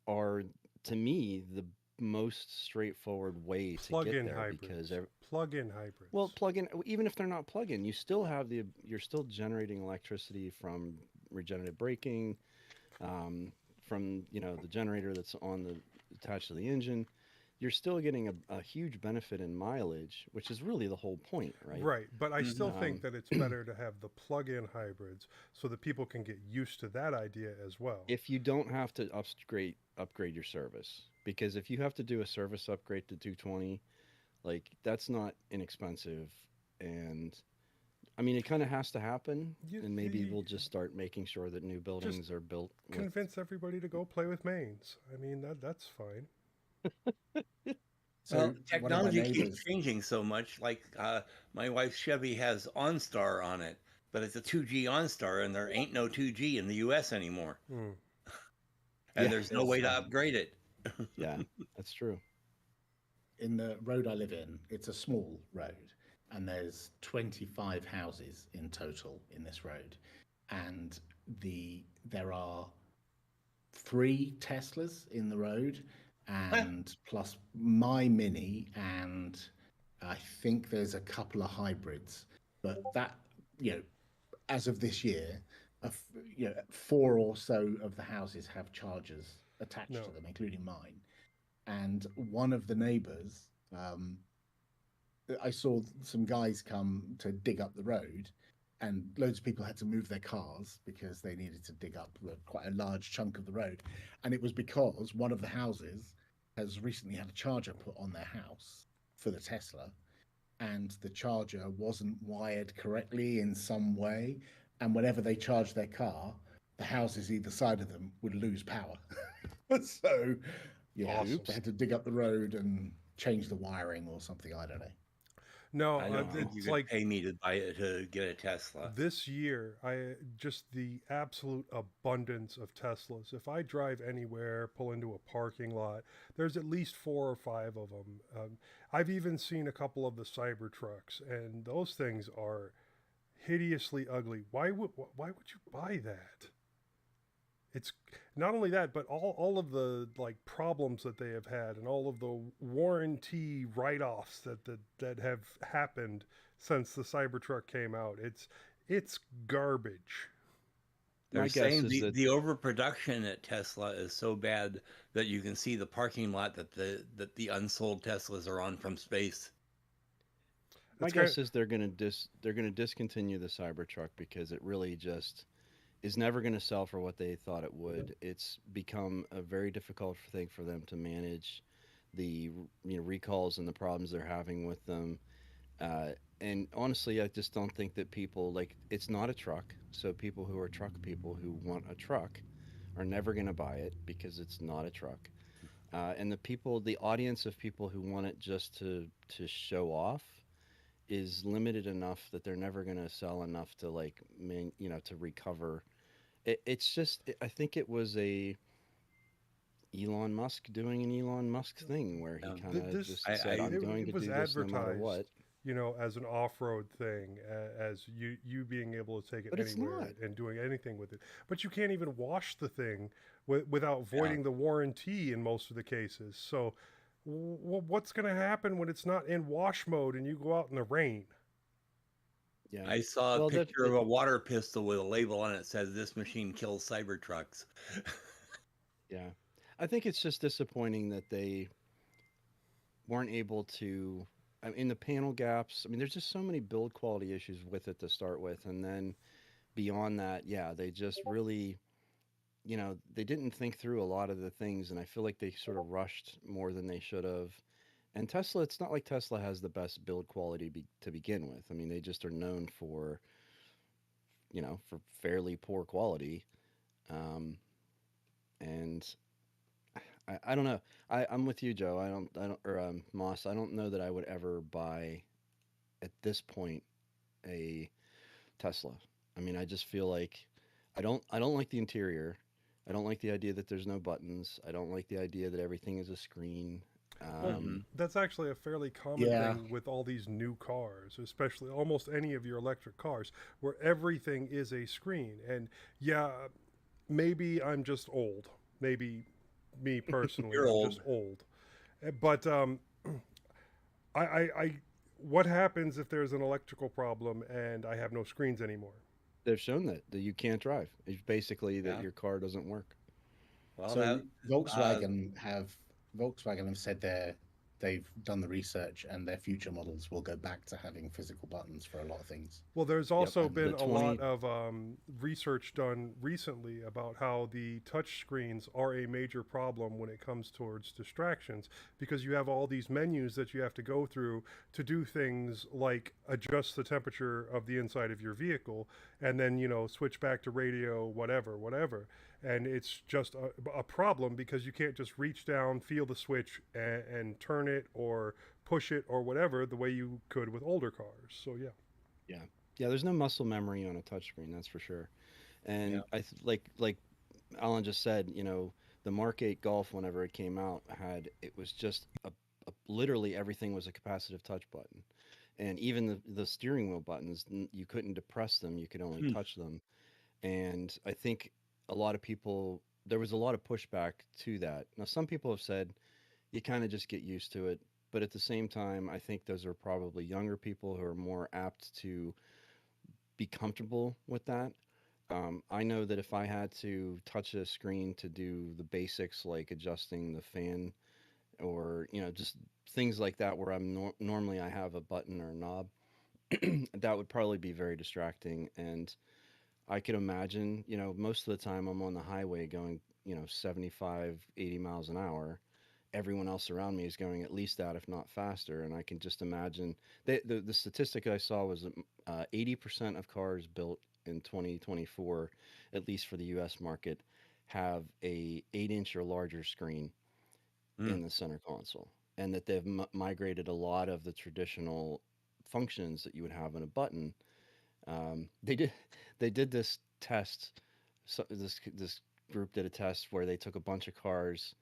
are to me the most straightforward way to get Plug-in there because hybrids. Plug-in well, hybrids. plug-in, even if they're not plug-in, you still have you're still generating electricity from regenerative braking. from the generator that's attached to the engine, you're still getting a huge benefit in mileage, which is really the whole point, right? Right, but I still think Um, that it's better to have the plug-in hybrids so that people can get used to that idea as well. if you don't have to upgrade your service, because if you have to do a service upgrade to 220, like that's not inexpensive, and I mean it kind of has to happen, and maybe You we'll just start making sure that new just buildings are built with. convince everybody to go play with mains. I mean, that's fine. So Well, one of my technology keeps neighbors, changing so much. Like my wife's Chevy has OnStar on it, but it's a 2G OnStar, and there ain't no 2G in the U.S. anymore, Hmm. and Yeah, there's no there's way to upgrade it. yeah, that's true. in the road I live in, it's a small road, and there's 25 houses in total in this road, and there are three Teslas in the road, and plus my Mini, and I think there's a couple of hybrids, but that you know, as of this year, four or so of the houses have chargers attached to No, them, including mine. And one of the neighbors, I saw some guys come to dig up the road, and loads of people had to move their cars because they needed to dig up quite a large chunk of the road. And it was because one of the houses has recently had a charger put on their house for the Tesla, and the charger wasn't wired correctly in some way. And whenever they charged their car, the houses either side of them would lose power. So, yeah, awesome. they Oops. had to dig up the road and change the wiring or something. I don't know. No, I don't think Wow. you it's could like pay me to get a Tesla. this year, I just the absolute abundance of Teslas. If I drive anywhere, pull into a parking lot, there's at least four or five of them. I've even seen a couple of the Cybertrucks, and those things are hideously ugly. Why would you buy that? It's not only that, but all of the like problems that they have had, and all of the warranty write-offs that have happened since the Cybertruck came out. It's garbage. They're My guess saying is that the overproduction at Tesla is so bad that you can see the parking lot that the unsold Teslas are on from space. my It's kind guess of is they're gonna discontinue the Cybertruck because it really just is never going to sell for what they thought it would. It's become a very difficult thing for them to manage the recalls and the problems they're having with them. And honestly, I just don't think that people like it's not a truck. So people who are truck people who want a truck are never going to buy it because it's not a truck. And the audience of people who want it just to show off is limited enough that they're never going to sell enough to to recover. It's just I think it was a Elon Musk doing an Elon Musk thing where he Um, kind of this. just said, "I'm going It to was do this no matter advertised, what." as an off-road thing, as you being able to take it But it's anywhere not. and doing anything with it. But you can't even wash the thing without yeah. voiding the warranty in most of the cases. So, what's going to happen when it's not in wash mode and you go out in the rain? Yeah. I saw a Well, picture of a water pistol with a label on it that says this machine kills Cybertrucks. yeah. I think it's just disappointing that they weren't able to. I mean, the panel gaps. I mean, there's just so many build quality issues with it to start with, and then beyond that, yeah, they just really, they didn't think through a lot of the things, and I feel like they sort of rushed more than they should have. And Tesla, it's not like Tesla has the best build quality to begin with. I mean, they just are known for fairly poor quality. Um, and I don't know. I'm with you, Joe. Or Moss. I don't know that I would ever buy at this point a Tesla. I mean, I just feel like I don't like the interior. I don't like the idea that there's no buttons. I don't like the idea that everything is a screen. Well, Hmm. that's actually a fairly common Yeah, thing with all these new cars, especially almost any of your electric cars, where everything is a screen. And yeah, maybe I'm just old. Maybe me personally, You're I'm just old. old. But what happens if there's an electrical problem and I have no screens anymore? They've shown that you can't drive. It's basically that Yeah. your car doesn't work. Well, So that Volkswagen have said they've done the research and their future models will go back to having physical buttons for a lot of things. Well, there's Yep. also And been The a lot 20 of research done recently about how the touch screens are a major problem when it comes towards distractions, because you have all these menus that you have to go through to do things like adjust the temperature of the inside of your vehicle, and then switch back to radio, whatever, and it's just a problem because you can't just reach down, feel the switch, and turn it or push it or whatever the way you could with older cars. So yeah. Yeah. Yeah, there's no muscle memory on a touchscreen, that's for sure. yeah. And like Alan just said, the Mark 8 Golf whenever it came out it was just literally everything was a capacitive touch button. And even the steering wheel buttons, you couldn't depress them, you could only Hmm. touch them. And I think a lot of people there was a lot of pushback to that. Now some people have said you kind of just get used to it, but at the same time, I think those are probably younger people who are more apt to be comfortable with that. I know that if I had to touch a screen to do the basics like adjusting the fan or just things like that where normally I have a button or a knob, that would probably be very distracting. And I could imagine, most of the time I'm on the highway going, 75, 80 miles an hour. Everyone else around me is going at least that, if not faster. And I can just imagine the statistic I saw was that 80% of cars built in 2024, at least for the US market, have a 8-inch or larger screen Hmm. in the center console. And that they've migrated a lot of the traditional functions that you would have in a button. They did this test. So this group did a test where they took a bunch of cars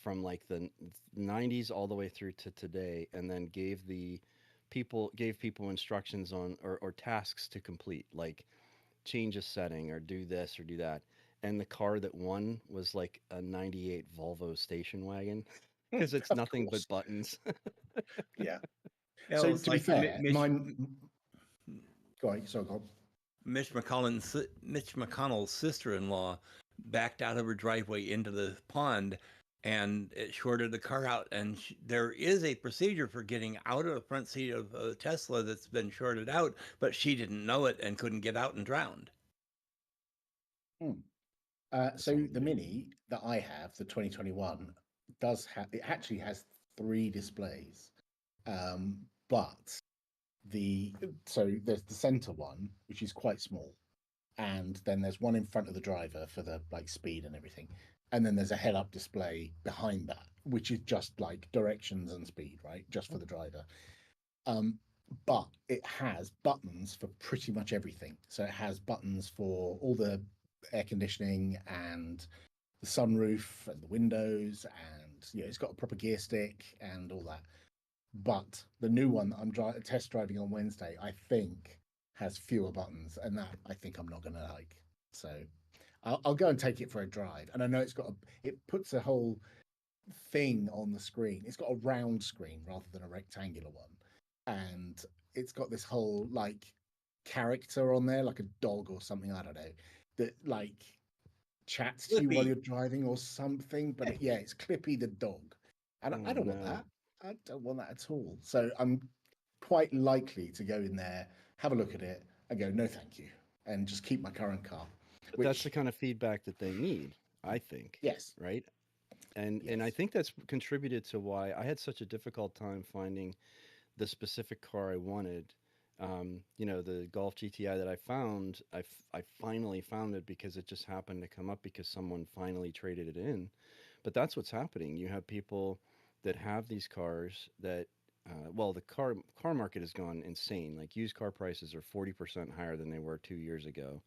from like the 90s all the way through to today, and then gave people instructions on or tasks to complete, like change a setting or do this or do that. And the car that won was like a 98 Volvo station wagon because it's Of nothing but course. buttons. Yeah. Yeah, So it's to be like fair, go on, sorry, go on. Mitch McConnell's sister-in-law backed out of her driveway into the pond, and it shorted the car out. And there is a procedure for getting out of the front seat of a Tesla that's been shorted out, but she didn't know it and couldn't get out and drowned. Hmm. That So sounds the amazing. Mini that I have, the 2021, it actually has 3 displays. But there's the center one, which is quite small, and then there's one in front of the driver for the like speed and everything, and then there's a head-up display behind that, which is just like directions and speed, right, just for the driver. Um, but it has buttons for pretty much everything. So it has buttons for all the air conditioning and the sunroof and the windows, and it's got a proper gear stick and all that. But the new one that I'm test driving on Wednesday, I think, has fewer buttons, and that I think I'm not going to like. So I'll go and take it for a drive. And I know it puts a whole thing on the screen. It's got a round screen rather than a rectangular one, and it's got this whole like character on there, like a dog or something. I don't know, that like chats to you while Flippy. you're driving or something. But it's Clippy the dog, and Oh I don't want no. that. I don't want that at all. So I'm quite likely to go in there, have a look at it, and go, no, thank you, and just keep my current car. But that's the Which, kind of feedback that they need, I think, yes, right? And I yes, think that's contributed to why I had such a difficult time finding the specific car I wanted. The Golf GTI that I found, I finally found it because it just happened to come up because someone finally traded it in. But that's what's happening. You have people that have these cars that, well, the car market has gone insane. Like used car prices are 40% higher than they were 2 years ago.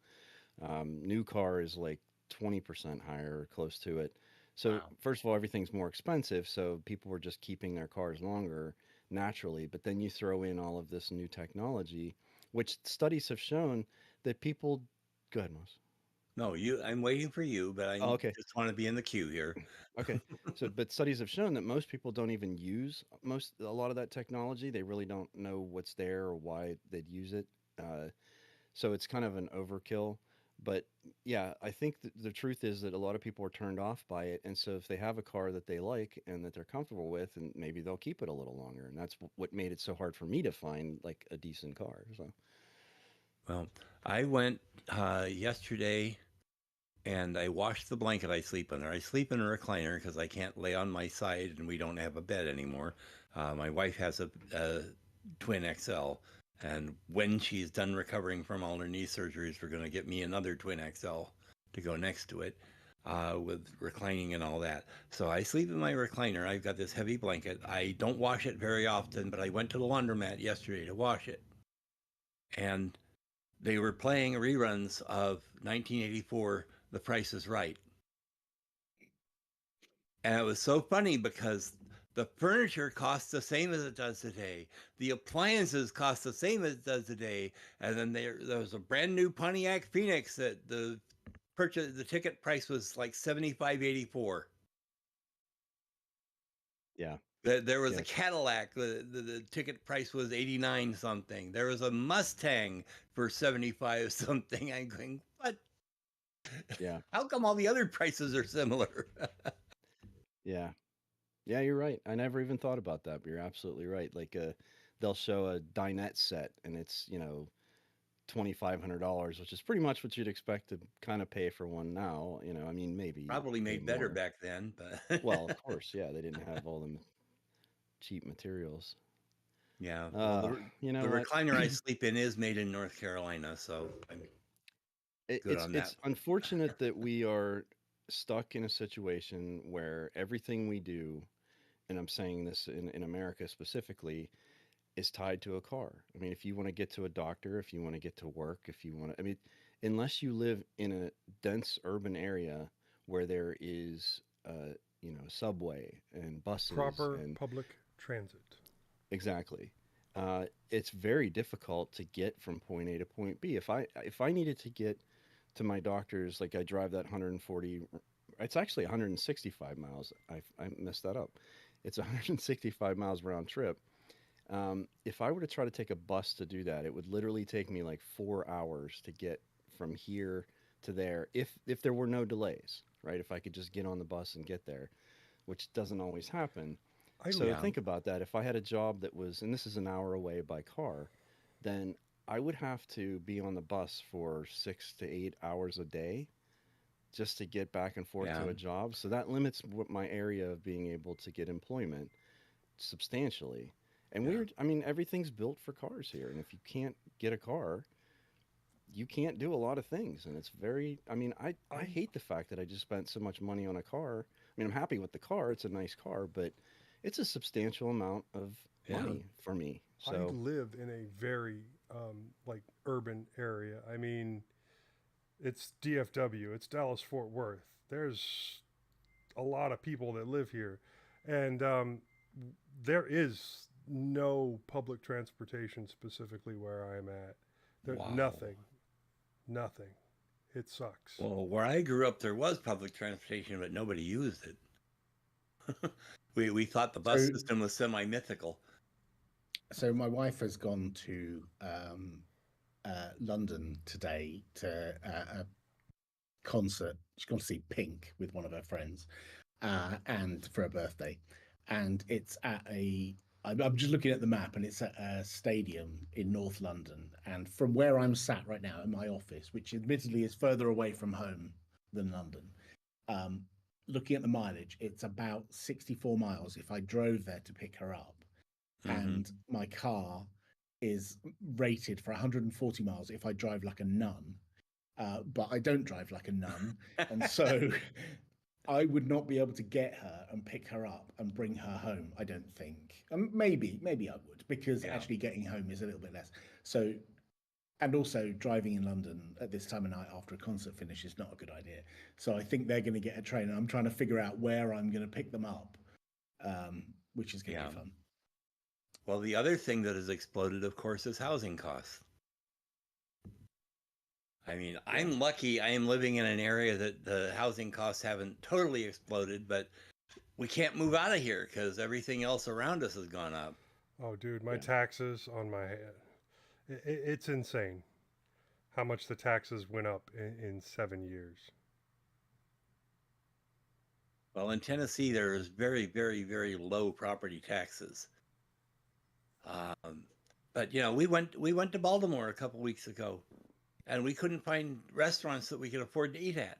New car is like 20% higher or close to it. So wow, first of all, everything's more expensive. So people were just keeping their cars longer naturally. But then you throw in all of this new technology, which studies have shown that people. Go ahead, Moss. No, I'm waiting for you, but I Oh, okay. just want to be in the queue here. Okay. So, but studies have shown that most people don't even use a lot of that technology. They really don't know what's there or why they'd use it. So it's kind of an overkill. But yeah, I think the truth is that a lot of people are turned off by it. And so if they have a car that they like and that they're comfortable with, and maybe they'll keep it a little longer. And that's what made it so hard for me to find like a decent car. So, Well, I went yesterday and I washed the blanket I sleep under. I sleep in a recliner because I can't lay on my side and we don't have a bed anymore. My wife has a twin XL, and when she's done recovering from all her knee surgeries, we're going to get me another twin XL to go next to it with reclining and all that. So I sleep in my recliner. I've got this heavy blanket. I don't wash it very often, but I went to the laundromat yesterday to wash it. And they were playing reruns of 1984, The Price is Right. And it was so funny because the furniture costs the same as it does today. The appliances cost the same as it does today. And then there was a brand new Pontiac Phoenix that the ticket price was like $75.84. yeah. There was Yeah. a Cadillac. The ticket price was 89 something. There was a Mustang for 75 something. I'm going, what? Yeah. How come all the other prices are similar? Yeah. Yeah, you're right. I never even thought about that, but you're absolutely right. Like they'll show a dinette set and it's, $2,500, which is pretty much what you'd expect to kind of pay for one now. I mean, maybe Probably pay made better more. back then, but Well, of course, yeah, they didn't have all the cheap materials. yeah. Well, You the know what? recliner I sleep in is made in North Carolina, so I'm good on It's that. unfortunate that we are stuck in a situation where everything we do, and I'm saying this in America specifically, is tied to a car. I mean, if you want to get to a doctor, if you want to get to work, if you want to, I mean, unless you live in a dense urban area where there is, subway and buses Proper and public transit. exactly, it's very difficult to get from point A to point B. If I needed to get to my doctor's, like I drive that 140, it's actually 165 miles. I messed that up. It's 165 miles round trip. If I were to try to take a bus to do that, it would literally take me like 4 hours to get from here to there if there were no delays, right? If I could just get on the bus and get there, which doesn't always happen. I So Yeah, think about that. If I had a job that was, and this is an hour away by car, then I would have to be on the bus for 6 to 8 hours a day just to get back and forth yeah, to a job. So that limits what my area of being able to get employment substantially. And yeah. I mean, everything's built for cars here. And if you can't get a car, you can't do a lot of things. And it's very, I mean, I I hate the fact that I just spent so much money on a car. I mean, I'm happy with the car, it's a nice car, but it's a substantial amount of Yeah. money for me. I So, live in a very like urban area. I mean, it's DFW. It's Dallas Fort Worth. There's a lot of people that live here, and there is no public transportation specifically where I'm at. There Wow. nothing, nothing. It sucks. Well, where I grew up, there was public transportation, but nobody used it. We thought the bus So, system was semi-mythical. so my wife has gone to London today to a concert. She's gone to see Pink with one of her friends, and for her birthday. And it's at I'm just looking at the map, and it's at a stadium in North London. And from where I'm sat right now in my office, which admittedly is further away from home than London, um, looking at the mileage, it's about 64 miles if I drove there to pick her up. Hmm. And my car is rated for 140 miles if I drive like a nun. But I don't drive like a nun. And so I would not be able to get her and pick her up and bring her home, I don't think. Maybe I would, because Yeah, actually getting home is a little bit less. So, and also driving in London at this time of night after a concert finish is not a good idea. So I think they're going to get a train, and I'm trying to figure out where I'm going to pick them up, which is going to yeah. be fun. Well, the other thing that has exploded, of course, is housing costs. I mean, yeah. I'm lucky I am living in an area that the housing costs haven't totally exploded, but we can't move out of here because everything else around us has gone up. Oh, dude, my Yeah. taxes on my head. It's insane how much the taxes went up in 7 years. Well, in Tennessee, there is very, very, very low property taxes. But we went to Baltimore a couple weeks ago, and we couldn't find restaurants that we could afford to eat at.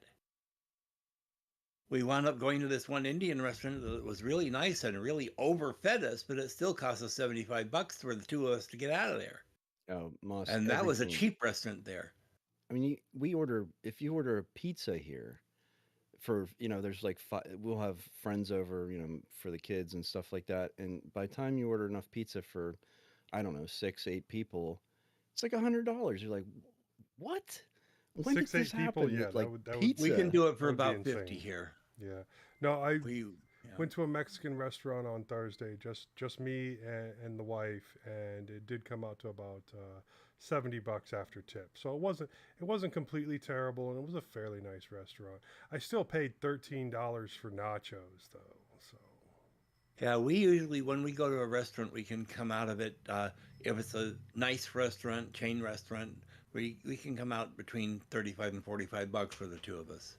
We wound up going to this one Indian restaurant that was really nice and really overfed us, but it still cost us $75 for the two of us to get out of there. Oh, Moss, And that was a cheap restaurant there. I mean, if you order a pizza here, for there's like we'll have friends over, for the kids and stuff like that, and by the time you order enough pizza for, I don't know, 6-8 people, it's like $100. You're like, what? When did this 6-8 people, happen? yeah, Like that would, pizza. We can do it for that would be about 50 insane. here. Yeah. No, I We went to a Mexican restaurant on Thursday, just me and the wife, and it did come out to about $70 after tip. So it wasn't completely terrible, and it was a fairly nice restaurant. I still paid $13 for nachos though. So Yeah, we usually, when we go to a restaurant, we can come out of it. If it's a nice restaurant, chain restaurant, we can come out between 35 and $45 for the two of us.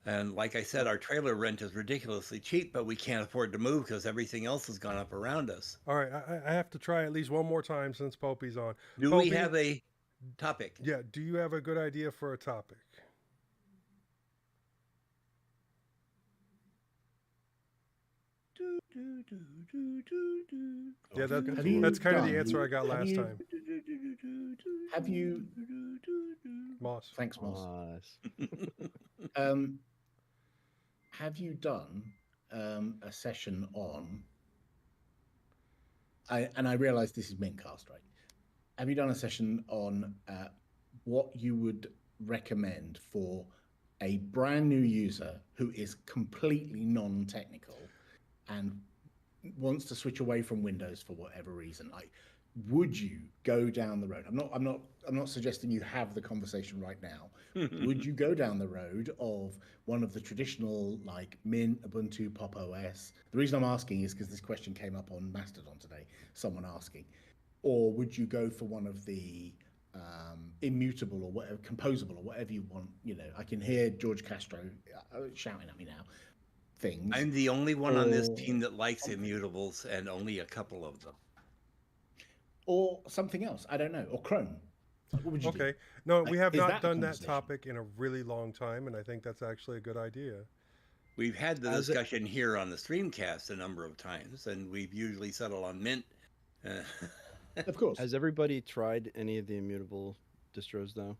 And like I said, our trailer rent is ridiculously cheap, but we can't afford to move because everything else has gone up around us. all right, I have to try at least one more time since Popey's on. Do we Popey, have a topic? yeah, do you have a good idea for a topic? Yeah, that's kind of the answer I got last time. Have you? Moss. Thanks, Moss. Moss. Have you done a session on? I realize this is mintCast, right? Have you done a session on what you would recommend for a brand new user who is completely non-technical and wants to switch away from Windows for whatever reason? Like, would you go down the road? I'm not suggesting you have the conversation right now. Would you go down the road of one of the traditional, like, Mint, Ubuntu, Pop OS? The reason I'm asking is because this question came up on Mastodon today, someone asking. Or would you go for one of the immutable or whatever, composable or whatever you want? I can hear George Castro shouting at me now. Things. I'm the only one on this team that likes immutables, and only a couple of them. Or something else, I don't know, or Chrome. What would you do? No, we have Is not that the done that conversation? topic in a really long time, and I think that's actually a good idea. We've had the discussion here on the Streamcast a number of times, and we've usually settled on Mint. Of course. Has everybody tried any of the immutable distros though?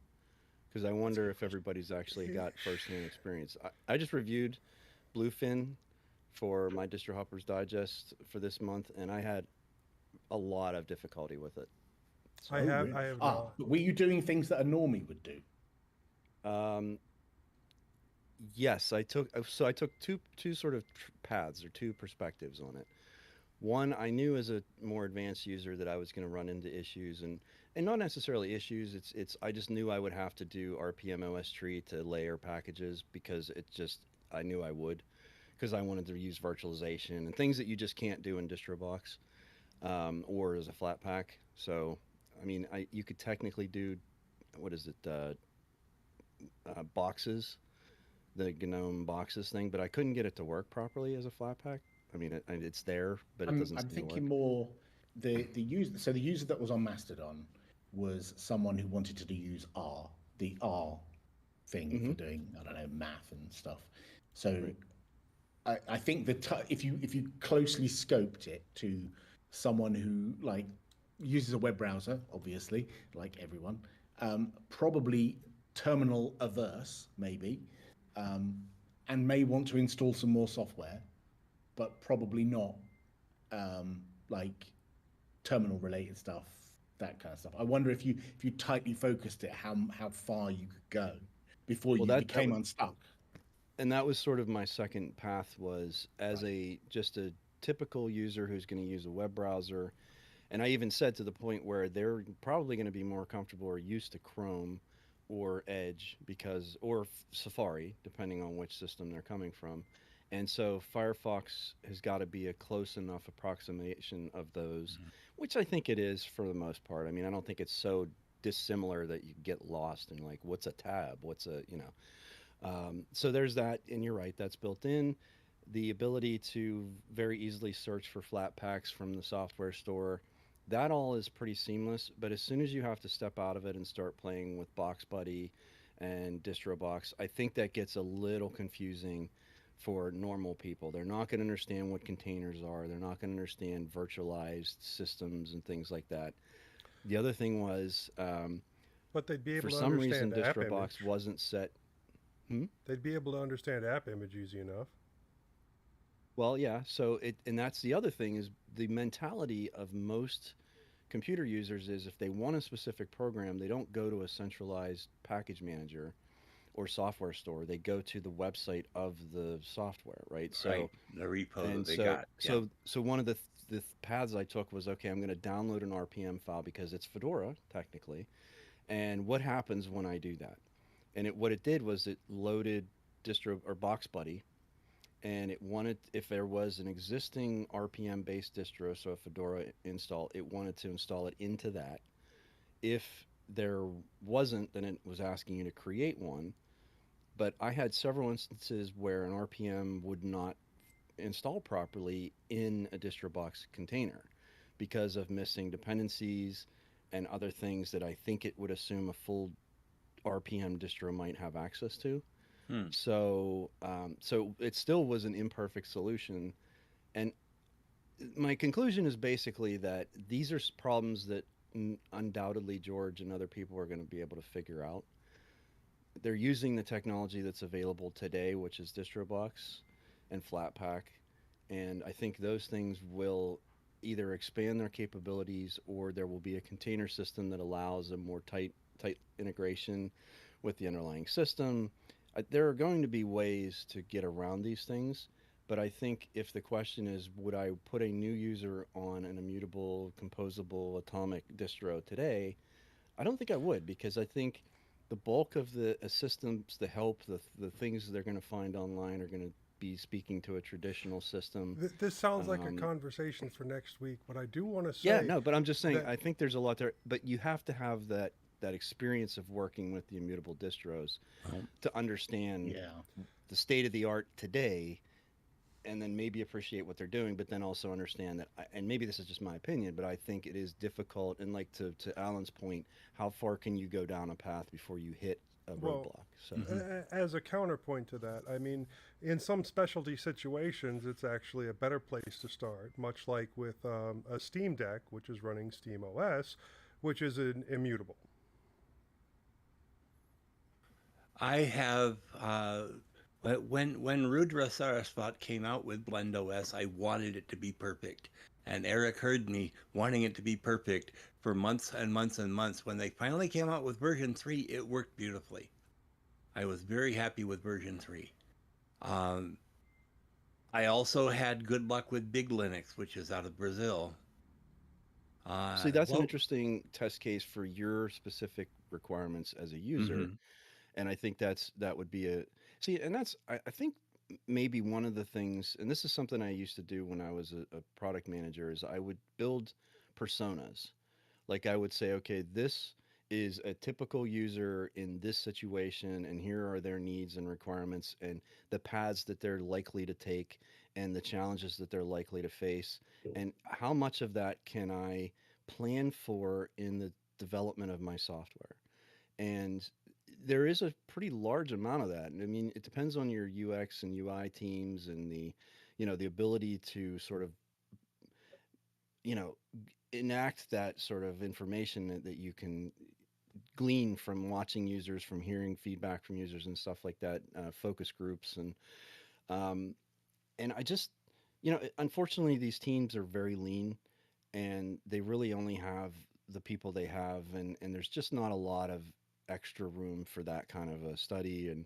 Because I wonder if everybody's actually got first-hand experience. I just reviewed Bluefin for my Distro Hoppers Digest for this month, and I had a lot of difficulty with it. I have not. But were you doing things that a normie would do? Yes, I took two sort of paths or two perspectives on it. One, I knew as a more advanced user that I was going to run into issues, and not necessarily issues. It's I just knew I would have to do RPM OS tree to layer packages because I knew I would, because I wanted to use virtualization and things that you just can't do in DistroBox or as a flat pack. So, I mean, you could technically do, what is it, boxes, the GNOME boxes thing, but I couldn't get it to work properly as a flat pack. I mean, it's there, but it doesn't. I'm thinking more the user. So the user that was on Mastodon was someone who wanted to use R, the R thing for doing, I don't know, math and stuff. So I think if you closely scoped it to someone who like uses a web browser, obviously, like everyone, probably terminal averse, maybe, and may want to install some more software, but probably not like terminal related stuff, that kind of stuff. I wonder if you tightly focused it, how far you could go before you became unstuck. And that was sort of my second path, was as just a typical user who's going to use a web browser. And I even said to the point where they're probably going to be more comfortable or used to Chrome or Edge or Safari, depending on which system they're coming from. And so Firefox has got to be a close enough approximation of those, which I think it is for the most part. I mean, I don't think it's so dissimilar that you get lost in, like, what's a tab, what's a, so there's that, and you're right, that's built in. The ability to very easily search for flat packs from the software store, that all is pretty seamless. But as soon as you have to step out of it and start playing with Box Buddy and DistroBox, I think that gets a little confusing for normal people. They're not going to understand what containers are. They're not going to understand virtualized systems and things like that. The other thing was, But they'd be for able to some reason, understand app DistroBox image. wasn't set. Hmm? They'd be able to understand app image easy enough. Well, yeah. So and that's the other thing is the mentality of most computer users is if they want a specific program, they don't go to a centralized package manager or software store. They go to the website of the software, right? Right. So The repo that and they so got. Yeah. so so one of the paths I took was, okay, I'm going to download an RPM file because it's Fedora technically. And what happens when I do that? And what it did was it loaded distro or Box Buddy, and it wanted, if there was an existing RPM based distro, so a Fedora install, it wanted to install it into that. If there wasn't, then it was asking you to create one. But I had several instances where an RPM would not install properly in a DistroBox container because of missing dependencies and other things that I think it would assume a full RPM distro might have access to. Hmm. So it still was an imperfect solution. And my conclusion is basically that these are problems that undoubtedly George and other people are going to be able to figure out. They're using the technology that's available today, which is DistroBox and Flatpak, and I think those things will either expand their capabilities or there will be a container system that allows a more tight integration with the underlying system. There are going to be ways to get around these things, but I think if the question is, would I put a new user on an immutable, composable, atomic distro today? I don't think I would, because I think the bulk of the systems, the help, the things they're going to find online are going to be speaking to a traditional system. This sounds like a Um, conversation for next week, but I do want to yeah, say no, but I'm just saying, that, I think there's a lot there, but you have to have that experience of working with the immutable distros Well, to understand Yeah. the state of the art today, and then maybe appreciate what they're doing, but then also understand that, and maybe this is just my opinion, but I think it is difficult. And like to Alan's point, how far can you go down a path before you hit a well, roadblock? So, mhm. as a counterpoint to that, I mean, in some specialty situations, it's actually a better place to start, much like with a Steam Deck, which is running Steam OS, which is an immutable. I have when Rudra Saraswat came out with Blend OS, I wanted it to be perfect. And Eric heard me wanting it to be perfect for months and months and months. When they finally came out with version 3, it worked beautifully. I was very happy with version 3. Um, I also had good luck with Big Linux, which is out of Brazil. see, that's an Well, interesting test case for your specific requirements as a user. mhm. And I think that would be a, see, and that's, I think maybe one of the things, and this is something I used to do when I was a product manager, is I would build personas. Like I would say, okay, this is a typical user in this situation, and here are their needs and requirements, and the paths that they're likely to take, and the challenges that they're likely to face, and how much of that can I plan for in the development of my software. And there is a pretty large amount of that. And I mean, it depends on your UX and UI teams and the ability to sort of, you know, enact that sort of information that you can glean from watching users, from hearing feedback from users and stuff like that, focus groups. Um, and I just, unfortunately, these teams are very lean and they really only have the people they have. And there's just not a lot of extra room for that kind of a study. And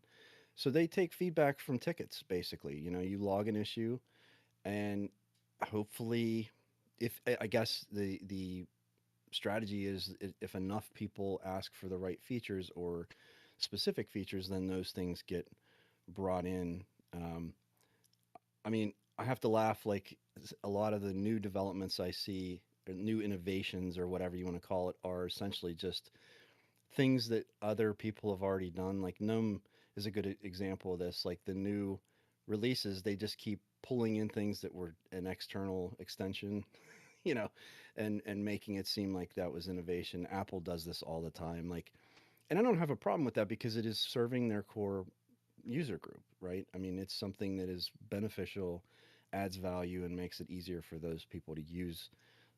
so they take feedback from tickets, basically. You log an issue and hopefully, if I guess the strategy is, if enough people ask for the right features or specific features, then those things get brought in. Um, I mean, I have to laugh. Like a lot of the new developments I see, or new innovations, or whatever you want to call it, are essentially just things that other people have already done. Like GNOME is a good example of this. Like the new releases, they just keep pulling in things that were an external extension, you know, and making it seem like that was innovation. Apple does this all the time. Like, and I don't have a problem with that because it is serving their core user group, right? I mean, it's something that is beneficial, adds value, and makes it easier for those people to use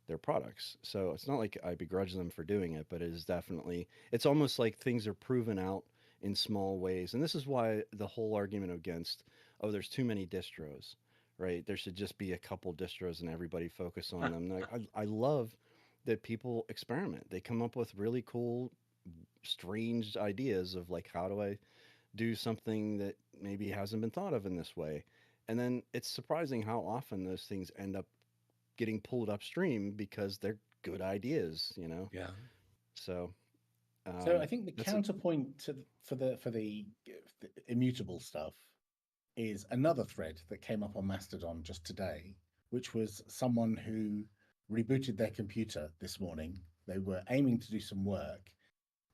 their products. So it's not like I begrudge them for doing it, but it is definitely, it's almost like things are proven out in small ways. And this is why the whole argument against, oh, there's too many distros, right? There should just be a couple distros and everybody focus on them. Like, I love that people experiment. They come up with really cool, strange ideas of like, how do I do something that maybe hasn't been thought of in this way? And then it's surprising how often those things end up getting pulled upstream because they're good ideas, you know? Yeah. So, So I think the that's a, counterpoint for the immutable stuff is another thread that came up on Mastodon just today, which was someone who rebooted their computer this morning. They were aiming to do some work,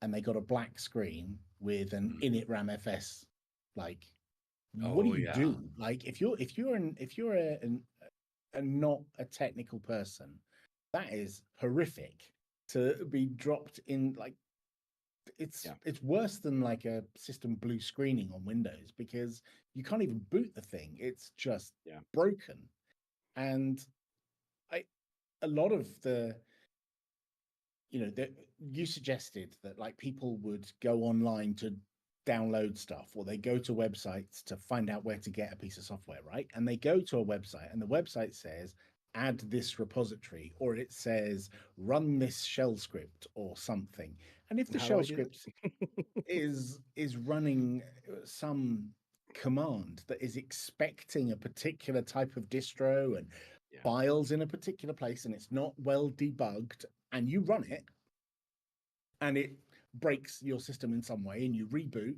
and they got a black screen with an init ramfs. Like, what do Oh you yeah. do? Like, if you're not a technical person, that is horrific to be dropped in. Like, it's worse than like a system blue screening on Windows because you can't even boot the thing. It's just broken. And a lot of you suggested that like people would go online to download stuff, or they go to websites to find out where to get a piece of software, right? And they go to a website and the website says add this repository, or it says run this shell script or something. And if the how do I shell do that? script is running some command that is expecting a particular type of distro and files in a particular place, and it's not well debugged, and you run it and it breaks your system in some way and you reboot,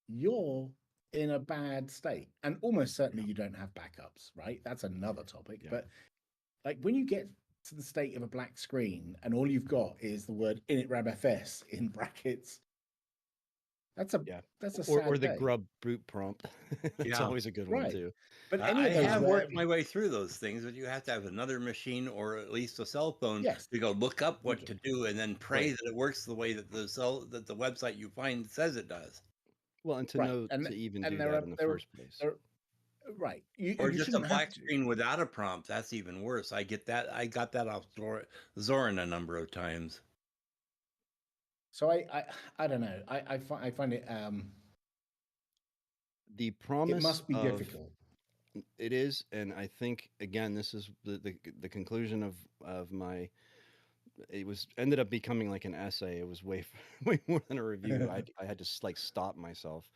you're in a bad state. And almost certainly you don't have backups, right? That's another topic. But like when you get to the state of a black screen and all you've got is the word initramfs in brackets, that's a sad or the day. grub boot prompt. That's always a good one too. But any I of those have worked my way through those things, but you have to have another machine or at least a cell phone to go look up what to do and then pray that it works the way that the website you find says it does. Well, and to know to even do that in the first place. Right. Or You just a shouldn't have black to. screen without a prompt. That's even worse. I get that. I got that off Zorin a number of times. So I don't know. I find it the promise it must be of, difficult. It is, and I think again this is the conclusion of my, it was ended up becoming like an essay. It was way way more than a review. I had to like stop myself.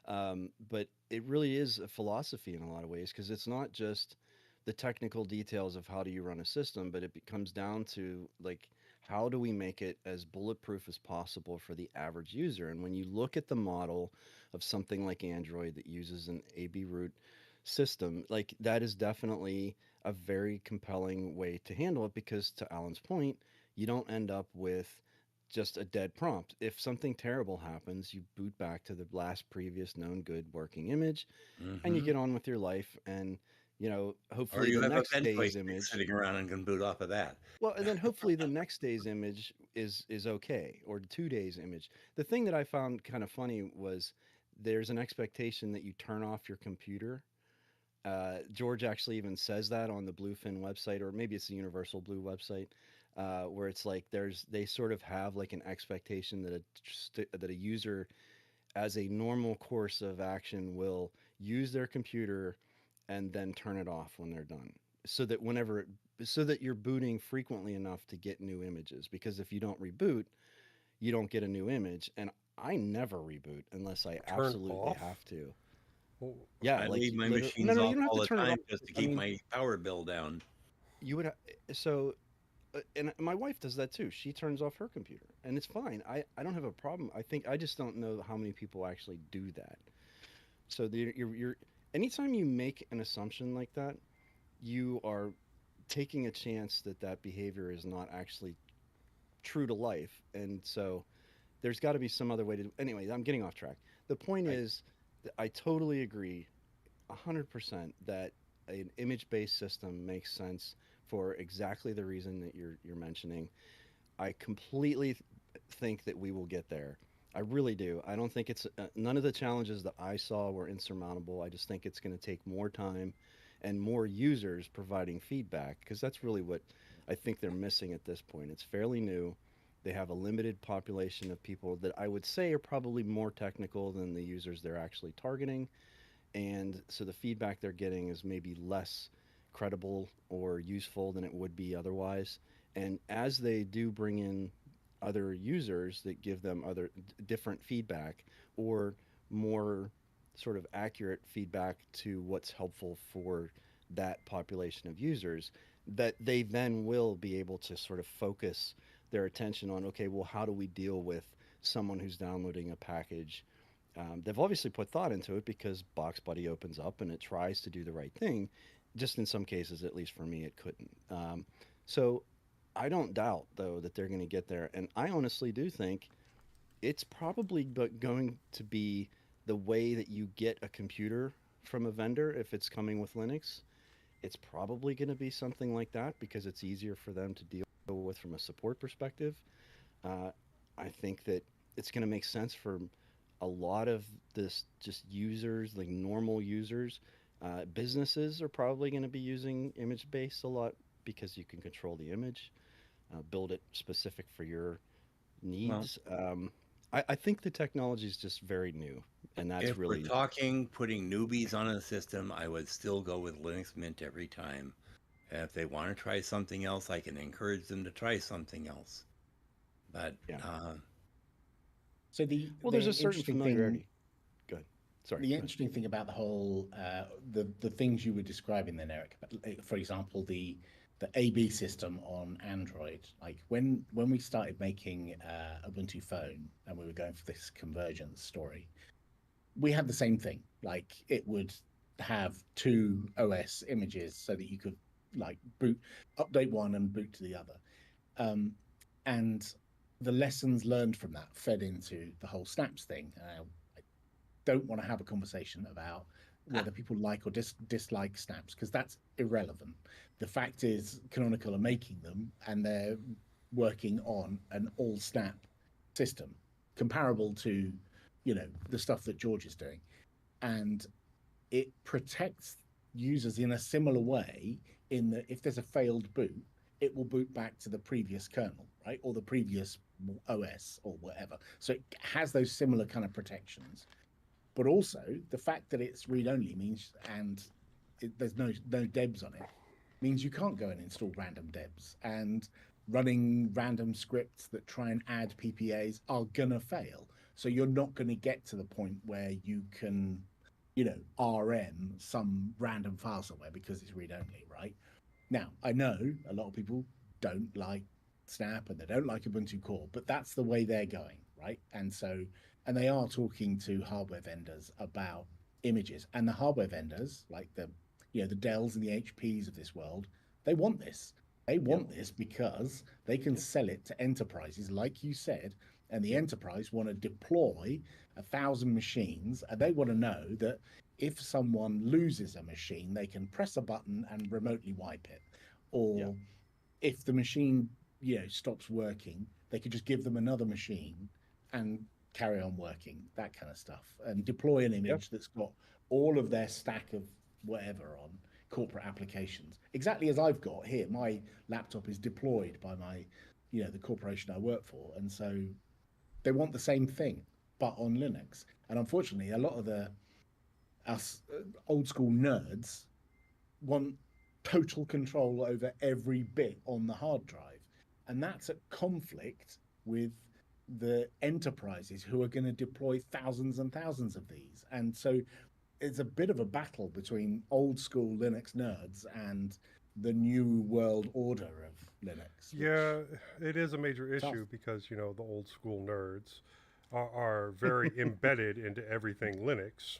But it really is a philosophy in a lot of ways, because it's not just the technical details of how do you run a system, but it comes down to like, how do we make it as bulletproof as possible for the average user? And when you look at the model of something like Android that uses an AB root system, like that is definitely a very compelling way to handle it, because to Alan's point, you don't end up with just a dead prompt. If something terrible happens, you boot back to the last previous known good working image, and you get on with your life. And or hopefully you the have a next vent day's joystick image sitting around and can boot off of that. well, and then hopefully the next day's image is okay, or 2 days image. The thing that I found kind of funny was there's an expectation that you turn off your computer. George actually even says that on the Bluefin website, or maybe it's the Universal Blue website, where it's like they sort of have like an expectation that a user, as a normal course of action, will use their computer and then turn it off when they're done, so that so that you're booting frequently enough to get new images. Because if you don't reboot, you don't get a new image. And I never reboot unless I absolutely have to. Yeah, I like leave my literally. machines No, off you don't have all to the turn it time off. just to I keep mean, my power bill down. you would so and my wife does that too. She turns off her computer, and it's fine. I don't have a problem. I just don't know how many people actually do that. So you're anytime you make an assumption like that, you are taking a chance that that behavior is not actually true to life. And so there's got to be some other way to. Anyway, I'm getting off track. The point Right. is, I totally agree 100% that an image-based system makes sense for exactly the reason that you're mentioning. I completely think that we will get there. I really do. I don't think it's none of the challenges that I saw were insurmountable. I just think it's going to take more time and more users providing feedback because that's really what I think they're missing at this point. It's fairly new. They have a limited population of people that I would say are probably more technical than the users they're actually targeting. And so the feedback they're getting is maybe less credible or useful than it would be otherwise. And as they do bring in other users that give them other different feedback or more sort of accurate feedback to what's helpful for that population of users, that they then will be able to sort of focus their attention on, okay, well, how do we deal with someone who's downloading a package? They've obviously put thought into it because Box Buddy opens up and it tries to do the right thing. Just in some cases, at least for me, it couldn't. So I don't doubt, though, that they're going to get there. And I honestly do think it's probably going to be the way that you get a computer from a vendor if it's coming with Linux. It's probably going to be something like that because it's easier for them to deal with from a support perspective. Uh, I think that it's going to make sense for a lot of this just users, like normal users. Businesses are probably going to be using image based a lot because you can control the image, build it specific for your Well, needs. I think the technology is just very new, and that's if we're really talking putting newbies on a system, I would still go with Linux Mint every time. And if they want to try something else, I can encourage them to try something else. But yeah. So the Well, the there's a certain interesting thing familiarity. Good. Sorry. the Go ahead. interesting thing about the whole the things you were describing then, Eric, for example, the AB system on Android, like when we started making Ubuntu Phone and we were going for this convergence story, we had the same thing. Like it would have two OS images so that you could like boot update one and boot to the other. Um, and the lessons learned from that fed into the whole snaps thing. I don't want to have a conversation about whether people like or dislike snaps because that's irrelevant. The fact is, Canonical are making them and they're working on an all snap system comparable to, the stuff that George is doing, and it protects users in a similar way. In that, if there's a failed boot, it will boot back to the previous kernel, right, or the previous OS or whatever. So it has those similar kind of protections, but also the fact that it's read only means, and there's no debs on it, means you can't go and install random debs, and running random scripts that try and add PPAs are gonna fail. So you're not going to get to the point where you can, RM some random file somewhere because it's read only, right? Now, I know a lot of people don't like Snap and they don't like Ubuntu Core, but that's the way they're going, right? And they are talking to hardware vendors about images, and the hardware vendors, like the Dells and the HPs of this world, they want this. They Yep. want this because they can Yep. sell it to enterprises, like you said, and the Yep. enterprise want to deploy 1,000 machines, and they want to know that if someone loses a machine, they can press a button and remotely wipe it. Yep. Or if the machine, stops working, they could just give them another machine and carry on working, that kind of stuff, and deploy an Yep. image that's got all of their stack of whatever on corporate applications. Exactly as I've got here. My laptop is deployed by the corporation I work for. And so they want the same thing, but on Linux. And unfortunately, a lot of us old school nerds want total control over every bit on the hard drive. And that's at conflict with the enterprises who are going to deploy thousands and thousands of these. And so it's a bit of a battle between old school Linux nerds and the new world order of Linux. Yeah, it is a major Tough. issue because, the old school nerds are very embedded into everything Linux.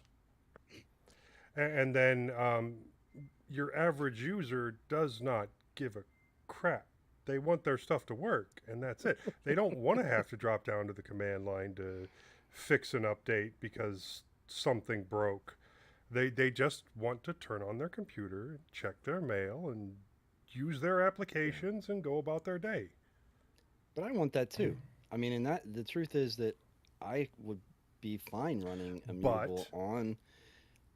And then your average user does not give a crap They want their stuff to work, and that's it. They don't want to have to drop down to the command line to fix an update because something broke. They just want to turn on their computer, check their mail, and use their applications and go about their day. But I want that too. I mean, and that the truth is that I would be fine running Immutable But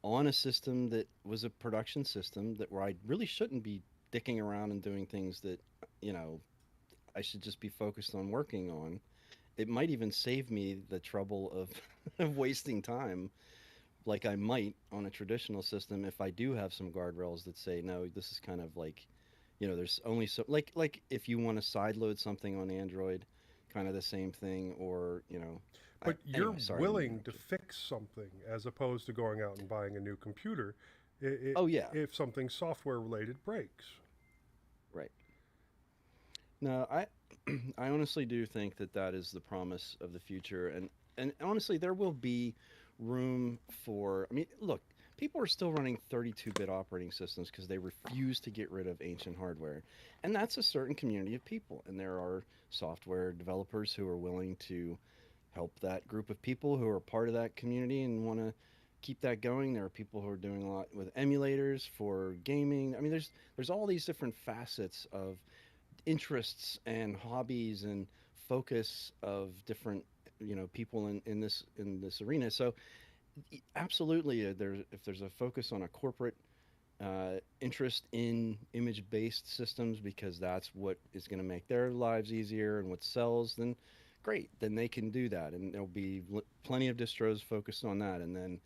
on a system that was a production system that where I really shouldn't be dicking around and doing things that you know I should just be focused on working on. It might even save me the trouble of of wasting time like I might on a traditional system if I do have some guardrails that say no, this is kind of like, there's only so like if you want to sideload something on Android, kind of the same thing, or but you're anyway, sorry, willing to fix something as opposed to going out and buying a new computer Oh yeah, if something software related breaks. right. No, I I honestly do think that that is the promise of the future, and honestly, there will be room for. I mean, look, people are still running 32-bit operating systems because they refuse to get rid of ancient hardware, and that's a certain community of people. And there are software developers who are willing to help that group of people who are part of that community and want to keep that going. There are people who are doing a lot with emulators for gaming. I mean, there's all these different facets of interests and hobbies and focus of different people in this arena. So absolutely, if there's a focus on a corporate interest in image-based systems because that's what is going to make their lives easier and what sells, then great, then they can do that, and there'll be plenty of distros focused on that. And then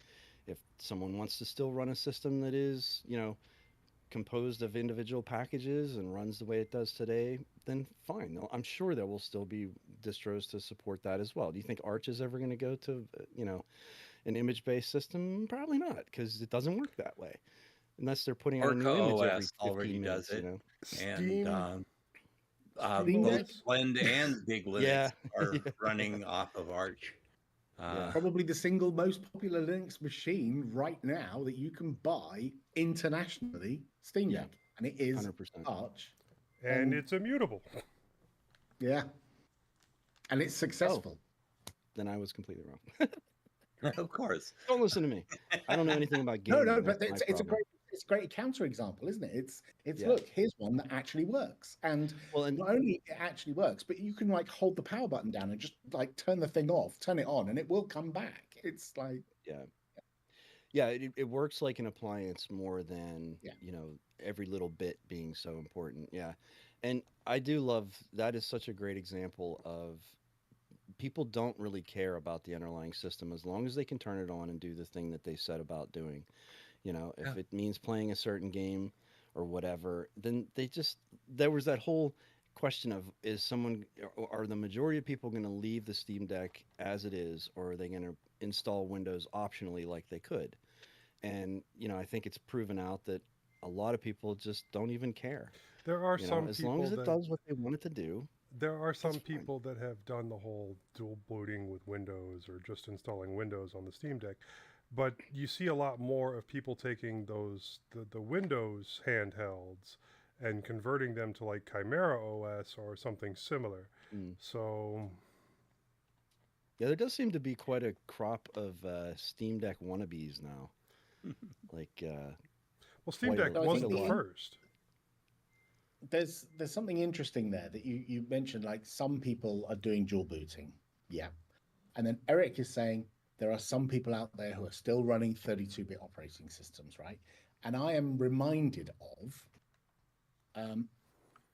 if someone wants to still run a system that is composed of individual packages and runs the way it does today, then fine. I'm sure there will still be distros to support that as well. Do you think Arch is ever going to go to, an image-based system? Probably not, because it doesn't work that way. Unless they're putting out a new Orca image every OS 15 already minutes, does it, Steam and Steam both Deck? Blend and Big Linux Yeah, are yeah, running off of Arch. yeah. Probably the single most popular Linux machine right now that you can buy internationally, Steam Yeah, Deck, and it is 100%. Arch. And it's immutable. Yeah, and it's Oh, successful. then I was completely wrong. Of course. Don't listen to me. I don't know anything about No, gaming. but That's my it's a problem. great counterexample, isn't it? It's Yeah. look, here's one that actually works, and Well, and not only it actually works, but you can like hold the power button down and just like turn the thing off, turn it on, and it will come back. It's like yeah, yeah, it works like an appliance more than, yeah, every little bit being so important. Yeah. And I do love that is such a great example of people don't really care about the underlying system as long as they can turn it on and do the thing that they set about doing. If Yeah. it means playing a certain game or whatever, then there was that whole question of are the majority of people going to leave the Steam Deck as it is, or are they going to install Windows optionally like they could? And, I think it's proven out that a lot of people just don't even care. There are some As long people as it that does what they want it to do, There are it's some fine. people that have done the whole dual booting with Windows or just installing Windows on the Steam Deck. But you see a lot more of people taking the Windows handhelds and converting them to like Chimera OS or something similar. Mm. So Yeah, there does seem to be quite a crop of Steam Deck wannabes now. Like, well, Steam Deck So I quite think a wasn't the lot. first. there's something interesting there that you mentioned. Like some people are doing dual booting, yeah, and then Eric is saying there are some people out there who are still running 32-bit operating systems, right? And I am reminded of um,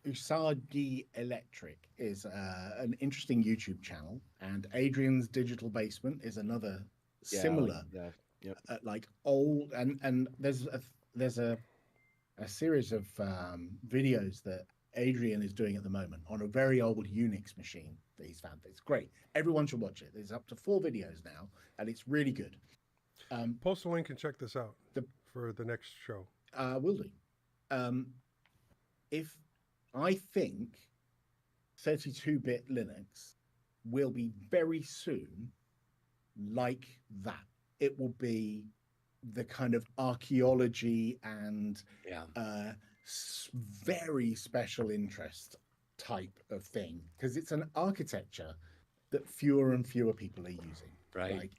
Usagi Electric is an interesting YouTube channel, and Adrian's Digital Basement is another Yeah, like, similar, yeah, yep. like old, and there's a series of videos that Adrian is doing at the moment on a very old Unix machine that he's found. It's great. Everyone should watch it. There's up to 4 videos now, and it's really good. Post a link and check this out The for the next show. Will do. Um, if I think 32-bit Linux will be very soon like that. It will be the kind of archaeology and Yeah. very special interest type of thing because it's an architecture that fewer and fewer people are using. Right. Like,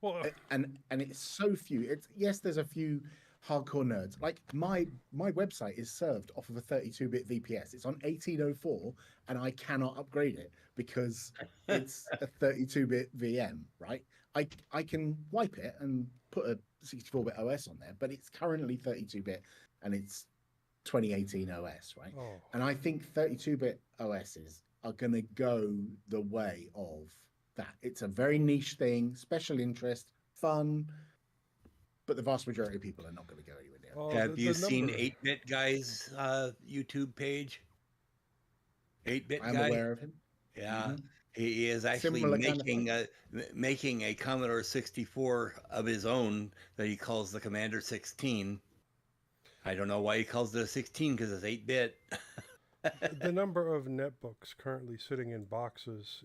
Well, and it's so few. It's yes, there's a few hardcore nerds. Like my website is served off of a 32-bit VPS. It's on 1804, and I cannot upgrade it because it's a 32-bit VM. Right? I can wipe it and put a 64-bit OS on there, but it's currently 32-bit, and it's 2018 OS. Right? oh, And I think 32-bit OSs are going to go the way of that. It's a very niche thing, special interest, fun, but the vast majority of people are not going to go anywhere near it. oh, Have you seen number. 8-Bit Guy's YouTube page? 8-Bit I'm Guy? aware of him. Yeah. He is actually Similar kind of making a Commodore 64 of his own that he calls the Commander 16. I don't know why he calls it a 16 because it's 8-bit. The number of netbooks currently sitting in boxes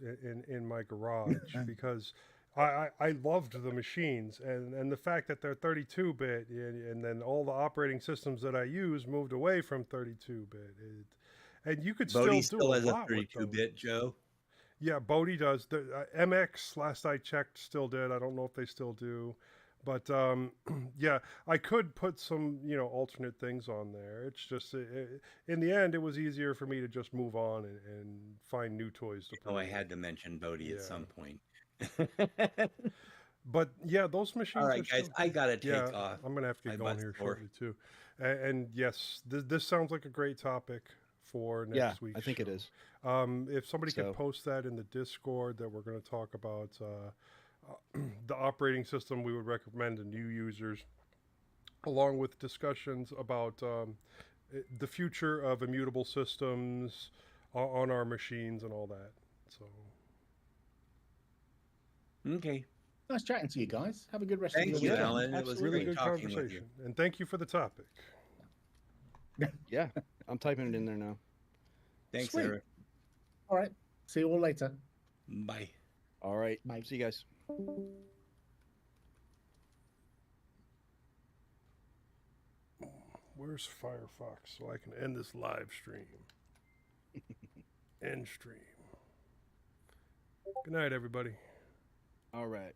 in my garage because I loved the machines and the fact that they're 32-bit and then all the operating systems that I use moved away from 32-bit. And you could Bodhi still still do a has a lot with 32-bit, those. Joe. Yeah, Bodhi does. The MX, last I checked, still did. I don't know if they still do. But yeah, I could put some, alternate things on there. It's just, in the end, it was easier for me to just move on and find new toys to play. Oh, I had to mention Bodhi at Yeah. some point. But yeah, those machines All are right, guys, still... I gotta take Yeah, off. I'm gonna have to My get going butt's here sore. shortly too. And yes, this sounds like a great topic for next week. I think it is. If somebody So- could post that in the Discord that we're going to talk about the operating system we would recommend to new users, along with discussions about the future of immutable systems on our machines and all that. So, Okay. Nice chatting to you guys. Have a good rest Thank of you, your weekend. Alan. It was Absolutely. really great good talking with you. conversation. And thank you for the topic. Yeah, I'm typing it in there now. Thanks, Sweet. Eric. All right. See you all later. Bye. All right. Bye. See you guys. Where's Firefox so I can end this live stream? End stream. Good night, everybody. All right.